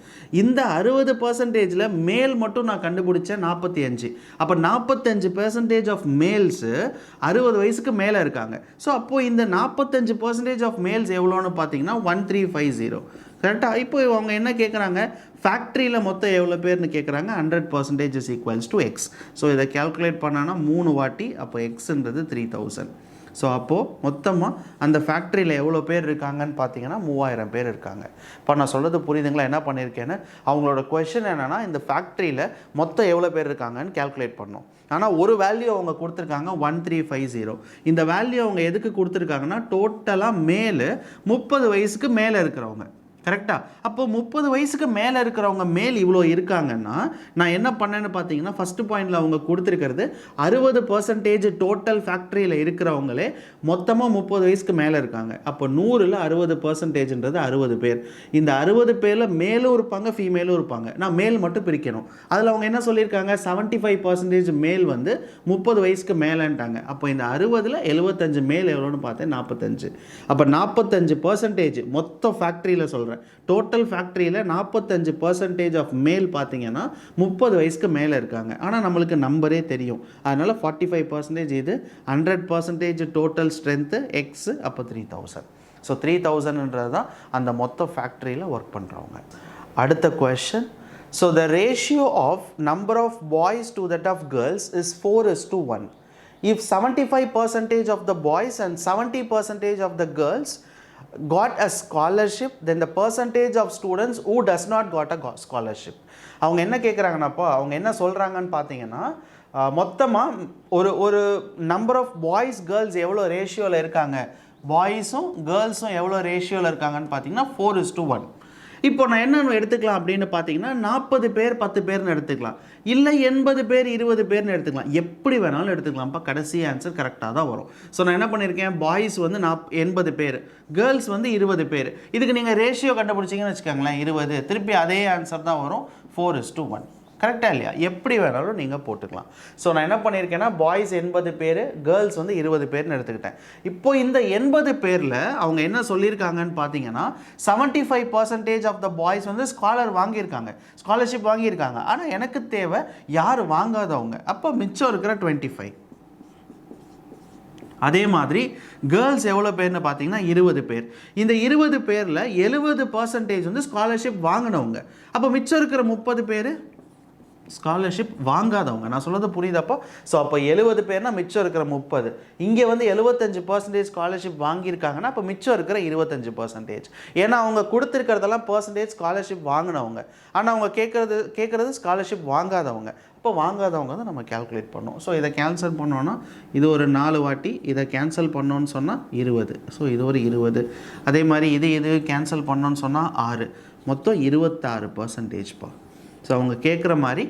A: இந்த 60%ல் மேல் மட்டும் நான் கண்டுபிடிச்சேன் 45. அப்போ 45% ஆஃப் மேல்ஸு 60 வயசுக்கு மேலே இருக்காங்க. ஸோ அப்போது இந்த 45% ஆஃப் மேல்ஸ் எவ்வளோன்னு பார்த்தீங்கன்னா 1350. கரெக்டாக? இப்போ அவங்க என்ன கேட்குறாங்க? ஃபேக்ட்ரியில் மொத்தம் எவ்வளோ பேர்னு கேட்குறாங்க. 100% is equals to X. So இதை கேல்குலேட் பண்ணான்னா 3 வாட்டி, அப்போ எக்ஸுன்றது 3000. ஸோ அப்போது மொத்தமாக அந்த ஃபேக்ட்ரியில் எவ்வளோ பேர் இருக்காங்கன்னு பார்த்தீங்கன்னா 3000 பேர் இருக்காங்க. இப்போ நான் சொல்கிறது புரியுதுங்களா? என்ன பண்ணியிருக்கேன்னு, அவங்களோட கொஷின் என்னென்னா இந்த ஃபேக்ட்ரியில் மொத்தம் எவ்வளோ பேர் இருக்காங்கன்னு கேல்குலேட் பண்ணோம். ஆனால் ஒரு வேல்யூ அவங்க கொடுத்துருக்காங்க 1350. இந்த வேல்யூ அவங்க எதுக்கு கொடுத்துருக்காங்கன்னா டோட்டலாக மேலே 30 வயசுக்கு மேலே இருக்கிறவங்க. கரெக்டாக? அப்போ 30 வயசுக்கு மேலே இருக்கிறவங்க மேல் இவ்வளோ இருக்காங்கன்னா நான் என்ன பண்ணேன்னு பார்த்தீங்கன்னா, ஃபஸ்ட்டு பாயிண்டில் அவங்க கொடுத்துருக்கிறது 60% டோட்டல் ஃபேக்ட்ரியில் இருக்கிறவங்களே மொத்தமாக 30 வயசுக்கு மேலே இருக்காங்க. அப்போ 100ல் 60%ன்றது 60 பேர். இந்த 60 பேரில் மேலும் இருப்பாங்க, ஃபீமேலும் இருப்பாங்க. நான் மேல் மட்டும் பிரிக்கணும். அதில் அவங்க என்ன சொல்லியிருக்காங்க? 75% மேல் வந்து 30 வயசுக்கு மேலேன்ட்டாங்க. அப்போ இந்த 60ல் 75 மேல் எவ்வளோன்னு பார்த்தேன்? 45. அப்போ 45% மொத்த ஃபேக்ட்ரியில் சொல்கிறேன், டோட்டல் ஃபேக்ட்ரியில் 45% ஆஃப் மேல் பார்த்தீங்கன்னா 30 வயசுக்கு மேலே இருக்காங்க. ஆனால் நம்மளுக்கு நம்பரே தெரியும், அதனால் 45% இது. 100% டோட்டல் ஸ்ட்ரென்த்து எக்ஸு, அப்போ 3000. ஸோ 3000ன்றது தான் அந்த மொத்த ஃபேக்ட்ரியில் ஒர்க் பண்ணுறவங்க. அடுத்த question. So the ratio of number of boys to that of girls is 4:1. If 75% of the boys and 70% of the girls got a scholarship, then the percentage of students who does not got a scholarship. அவங்க என்ன கேட்குறாங்கன்னாப்பா, அவங்க என்ன சொல்கிறாங்கன்னு பார்த்தீங்கன்னா, மொத்தமாக ஒரு number of boys girls எவ்வளோ ரேஷியோவில் இருக்காங்க, பாய்ஸும் கேர்ள்ஸும் எவ்வளோ ரேஷியோவில் இருக்காங்கன்னு பார்த்தீங்கன்னா 4:1. இப்போ நான் என்னென்னு எடுத்துக்கலாம் அப்படின்னு பார்த்தீங்கன்னா 40 பேர் 10 பேர்னு எடுத்துக்கலாம், இல்லை 80 பேர் 20 பேர்னு எடுத்துக்கலாம். எப்படி வேணாலும் எடுத்துக்கலாம்ப்பா, கடைசி ஆன்சர் கரெக்டாக தான் வரும். ஸோ நான் என்ன பண்ணியிருக்கேன், பாய்ஸ் வந்து 80 பேர், கேர்ள்ஸ் வந்து 20 பேர். இதுக்கு நீங்கள் ரேஷியோ கண்டுபிடிச்சிங்கன்னு வச்சுக்கோங்களேன் 20, திருப்பி அதே ஆன்சர் தான் வரும் 4:1. கரெக்டாக இல்லையா? எப்படி வேணாலும் நீங்கள் போட்டுக்கலாம். ஸோ நான் என்ன பண்ணியிருக்கேன்னா பாய்ஸ் 80 பேர், கேர்ள்ஸ் வந்து 20 பேர்னு எடுத்துக்கிட்டேன். இப்போ இந்த 80 பேரில் அவங்க என்ன சொல்லியிருக்காங்கன்னு பார்த்தீங்கன்னா 75% ஆஃப் த பாய்ஸ் வந்து ஸ்காலர்ஷிப் வாங்கியிருக்காங்க. ஆனால் எனக்கு தேவை யார் வாங்காதவங்க. அப்போ மிச்சம் இருக்கிற 25. அதே மாதிரி கேர்ள்ஸ் எவ்வளோ பேர்னு பார்த்தீங்கன்னா 20 பேர். இந்த 20 பேரில் 70% வந்து ஸ்காலர்ஷிப் வாங்கினவங்க. அப்போ மிச்சம் இருக்கிற 30 பேர் ஸ்காலர்ஷிப் வாங்காதவங்க. நான் சொல்கிறது புரியுதப்போ? ஸோ அப்போ 70 பேர்னா மிச்சம் இருக்கிற 30. இங்கே வந்து 75% ஸ்காலர்ஷிப் வாங்கியிருக்காங்கன்னா அப்போ மிச்சம் இருக்கிற 25%. ஏன்னா அவங்க கொடுத்துருக்கிறதெல்லாம் பர்சன்டேஜ் ஸ்காலர்ஷிப் வாங்கினவங்க. ஆனால் அவங்க கேட்குறது ஸ்காலர்ஷிப் வாங்காதவங்க. இப்போ வாங்காதவங்க தான் நம்ம கேல்குலேட் பண்ணோம். ஸோ இதை கேன்சல் பண்ணோன்னா இது ஒரு 4 வாட்டி, இதை கேன்சல் பண்ணோன்னு சொன்னால் 20. ஸோ இது ஒரு 20. அதே மாதிரி இது கேன்சல் பண்ணோன்னு சொன்னால் 6. மொத்தம் 26%. ஸோ அவங்க கேட்குற மாதிரி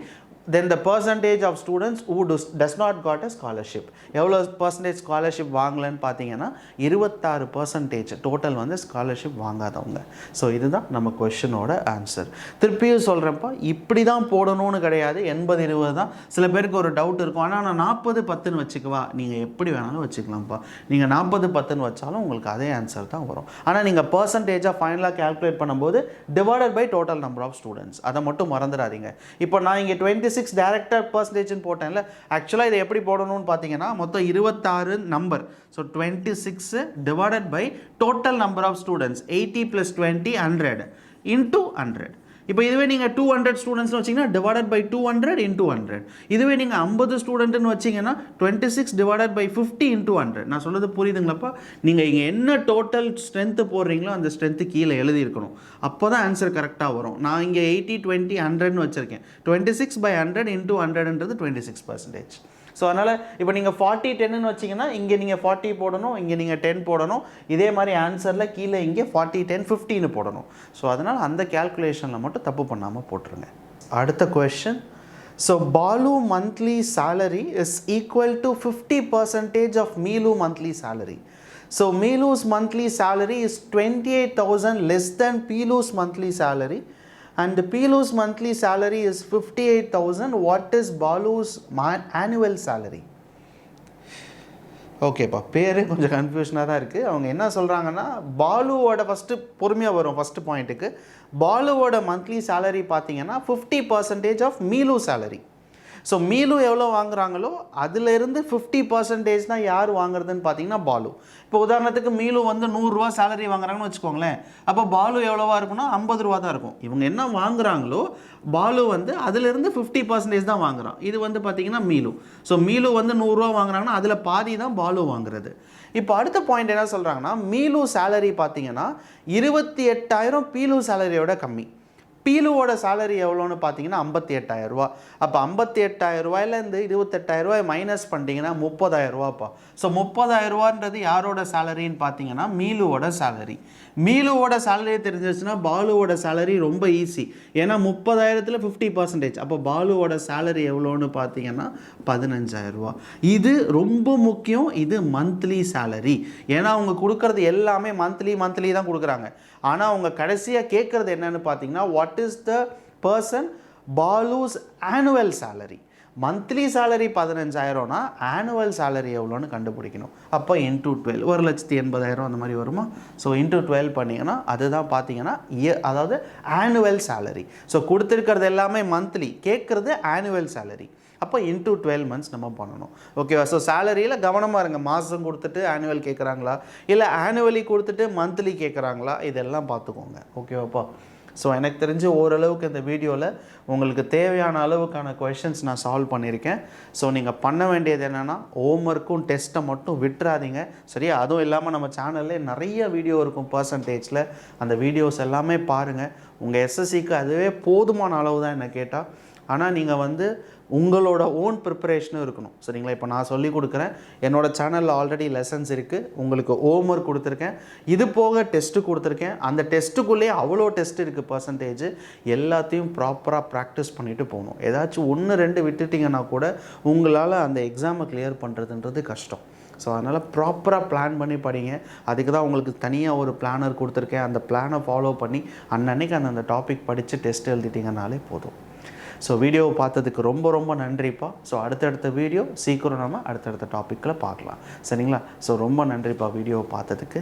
A: then the percentage of students who does not got a scholarship. எவ்வளோ பர்சன்டேஜ் ஸ்காலர்ஷிப் வாங்கலன்னு பார்த்தீங்கன்னா 26% டோட்டல் வந்து ஸ்காலர்ஷிப் வாங்காதவங்க. ஸோ இதுதான் நம்ம கொஷனோட ஆன்சர். திருப்பியும் சொல்கிறப்ப இப்படி தான் போடணும்னு கிடையாது, 80-20 தான். சில பேருக்கு ஒரு டவுட் இருக்கும், ஆனால் நான் 40-10 வச்சுக்குவா. நீங்கள் எப்படி வேணாலும் வச்சுக்கலாம்ப்பா. நீங்கள் 40-10 வச்சாலும் உங்களுக்கு அதே ஆன்சர் தான் வரும். ஆனால் நீங்கள் பர்சன்டேஜாக ஃபைனலாக கேல்குலேட் பண்ணும்போது divided by total number of students, அதை மட்டும் மறந்துடாதீங்க. இப்போ நான் இங்கே 26 டேரக்டாக பர்சன்டேஜ்னு போட்டேன்ல, ஆக்சுவலாக இதை எப்படி போடணும்னு பார்த்தீங்கன்னா மொத்தம் 26 நம்பர். So 26 divided by total number of students 80 + 20 100 into 100. இப்போ இதுவே நீங்கள் 200 ஸ்டூடெண்ட்ஸ்னு வச்சிங்கன்னா டிவைடட் பை 200 இன்டூ 100. இதுவே நீங்கள் 50 ஸ்டூடெண்ட்னு வச்சிங்கன்னா 26 டிவைடட் பை 50 இன்டூ 100. நான் சொல்கிறது புரியுதுங்களாப்பா? நீங்கள் இங்கே என்ன டோட்டல் ஸ்ட்ரென்த்து போடுறீங்களோ அந்த ஸ்ட்ரென்த்து கீழே எழுதியிருக்கணும். அப்போ தான் ஆன்சர் கரெக்டாக வரும். நான் இங்கே 80 20 100ன்னு வச்சுருக்கேன். 26/100 இன்டூ 100ன்றது 26%. ஸோ அதனால் இப்போ நீங்கள் 40 10ன்னு வச்சிங்கன்னா இங்கே நீங்கள் 40 போடணும், இங்கே நீங்கள் 10 போடணும். இதே மாதிரி ஆன்சரில் கீழே இங்கே 40 10 15 போடணும். ஸோ அதனால் அந்த கேல்குலேஷனில் மட்டும் தப்பு பண்ணாமல் போட்டுருங்க. அடுத்த question. So Balu monthly salary is equal to 50% of Meelu monthly salary. So Meelu's monthly salary is 28,000 less than Peelu's monthly salary. And Peelu's monthly salary is 58,000. What is Balu's annual salary? ஓகேப்பா, பேரே கொஞ்சம் கன்ஃபியூஷனாக தான் இருக்குது. அவங்க என்ன சொல்கிறாங்கன்னா, பாலுவோட first பொறுமையாக வரும். ஃபஸ்ட்டு பாயிண்ட்டுக்கு பாலுவோட மந்த்லி சேலரி பார்த்தீங்கன்னா 50% of Meelu salary. So Meelu எவ்வளோ வாங்குறாங்களோ அதிலிருந்து 50% தான் யார் வாங்குறதுன்னு பார்த்தீங்கன்னா பாலு. இப்போ உதாரணத்துக்கு மீலு வந்து 100 ரூபா சேலரி வாங்குறாங்கன்னு வச்சுக்கோங்களேன். அப்போ பாலு எவ்வளோவா இருக்குன்னா 50 ரூபா தான் இருக்கும். இவங்க என்ன வாங்குறாங்களோ பாலு வந்து அதிலிருந்து 50% தான் வாங்குறான். இது வந்து பார்த்தீங்கன்னா மீலு. ஸோ மீலு வந்து 100 ரூபா வாங்குறாங்கன்னா அதில் பாதி தான் பாலு வாங்குறது. இப்போ அடுத்த பாயிண்ட் என்ன சொல்கிறாங்கன்னா, மீலு சேலரி பார்த்தீங்கன்னா 28,000 பீலு சேலரியோட கம்மி. பீலுவோட சேலரி எவ்வளோன்னு பார்த்தீங்கன்னா 58,000 ரூபா. அப்போ 58,000 ரூபாயிலேருந்து 28,000 ரூபாய் மைனஸ் பண்ணிட்டீங்கன்னா 30,000 ரூபாப்பா. ஸோ 30,000 ரூபான்றது யாரோட சேலரின்னு பார்த்தீங்கன்னா மீலுவோட சேலரி. மீலுவோட சேலரி தெரிஞ்சிச்சுன்னா பாலுவோட சேலரி ரொம்ப ஈஸி. ஏன்னா 30,000ல் 50%. அப்போ பாலுவோட சேலரி எவ்வளோன்னு பார்த்தீங்கன்னா 15,000 ரூபா. இது ரொம்ப முக்கியம். இது மந்த்லி சேலரி. ஏன்னா அவங்க கொடுக்கறது எல்லாமே மந்த்லி தான் கொடுக்குறாங்க. ஆனால் அவங்க கடைசியாக கேட்குறது என்னன்னு பார்த்தீங்கன்னா, what is the person Balu's annual salary. Monthly salary 15,000னா ஆனுவல் சேலரி எவ்வளோன்னு கண்டுபிடிக்கணும். அப்போ இன்டூ 12 1,80,000 அந்த மாதிரி வருமா? ஸோ இன்டூ 12 பண்ணிங்கன்னா அதுதான் பார்த்தீங்கன்னா அதாவது ஆனுவல் சேலரி. ஸோ கொடுத்துருக்கிறது எல்லாமே மந்த்லி, கேட்குறது ஆனுவல் சேலரி. அப்போ இன்டூ 12 months நம்ம பண்ணணும். ஓகேவா? ஸோ சேலரியில் கவனமாக இருங்க. மாதம் கொடுத்துட்டு ஆனுவல் கேட்குறாங்களா, இல்லை ஆனுவலி கொடுத்துட்டு மந்த்லி கேட்குறாங்களா, இதெல்லாம் பார்த்துக்கோங்க. ஓகேவாப்பா? ஸோ எனக்கு தெரிஞ்சு ஓரளவுக்கு இந்த வீடியோவில் உங்களுக்கு தேவையான அளவுக்கான கொஷின்ஸ் நான் சால்வ் பண்ணியிருக்கேன். ஸோ நீங்கள் பண்ண வேண்டியது என்னென்னா, ஹோம்ஒர்க்கும் டெஸ்ட்டை மட்டும் விட்டுறாதீங்க. சரியா? அதுவும் இல்லாமல் நம்ம சேனல்லே நிறைய வீடியோ இருக்கும் பர்சன்டேஜில். அந்த வீடியோஸ் எல்லாமே பாருங்கள். உங்கள் எஸ்எஸ்சிக்கு அதுவே போதுமான அளவு தான் என்ன கேட்டால். ஆனால் நீங்கள் வந்து உங்களோட ஓன் ப்ரிப்பரேஷனும் இருக்கணும். சரிங்களா? இப்போ நான் சொல்லி கொடுக்குறேன். என்னோடய சேனலில் ஆல்ரெடி லெசன்ஸ் இருக்குது. உங்களுக்கு ஹோம்ஒர்க் கொடுத்துருக்கேன். இது போக டெஸ்ட்டு கொடுத்துருக்கேன். அந்த டெஸ்ட்டுக்குள்ளேயே அவ்வளோ டெஸ்ட் இருக்குது பர்சன்டேஜ். எல்லாத்தையும் ப்ராப்பராக ப்ராக்டிஸ் பண்ணிவிட்டு போகணும். ஏதாச்சும் 1-2 விட்டுட்டிங்கன்னா கூட உங்களால் அந்த எக்ஸாமை கிளியர் பண்ணுறதுன்றது கஷ்டம். ஸோ அதனால் ப்ராப்பராக பிளான் பண்ணி படிங்க. அதுக்கு தான் உங்களுக்கு தனியாக ஒரு பிளானர் கொடுத்துருக்கேன். அந்த பிளானை ஃபாலோ பண்ணி அன்னன்னைக்கு அந்த டாபிக் படித்து டெஸ்ட் எழுதிட்டிங்கனாலே போதும். ஸோ வீடியோவை பார்த்ததுக்கு ரொம்ப நன்றிப்பா. ஸோ அடுத்தடுத்த வீடியோ சீக்கிரம் நம்ம அடுத்தடுத்த டாப்பிக்கில் பார்க்கலாம். சரிங்களா? ஸோ ரொம்ப நன்றிப்பா வீடியோவை பார்த்ததுக்கு.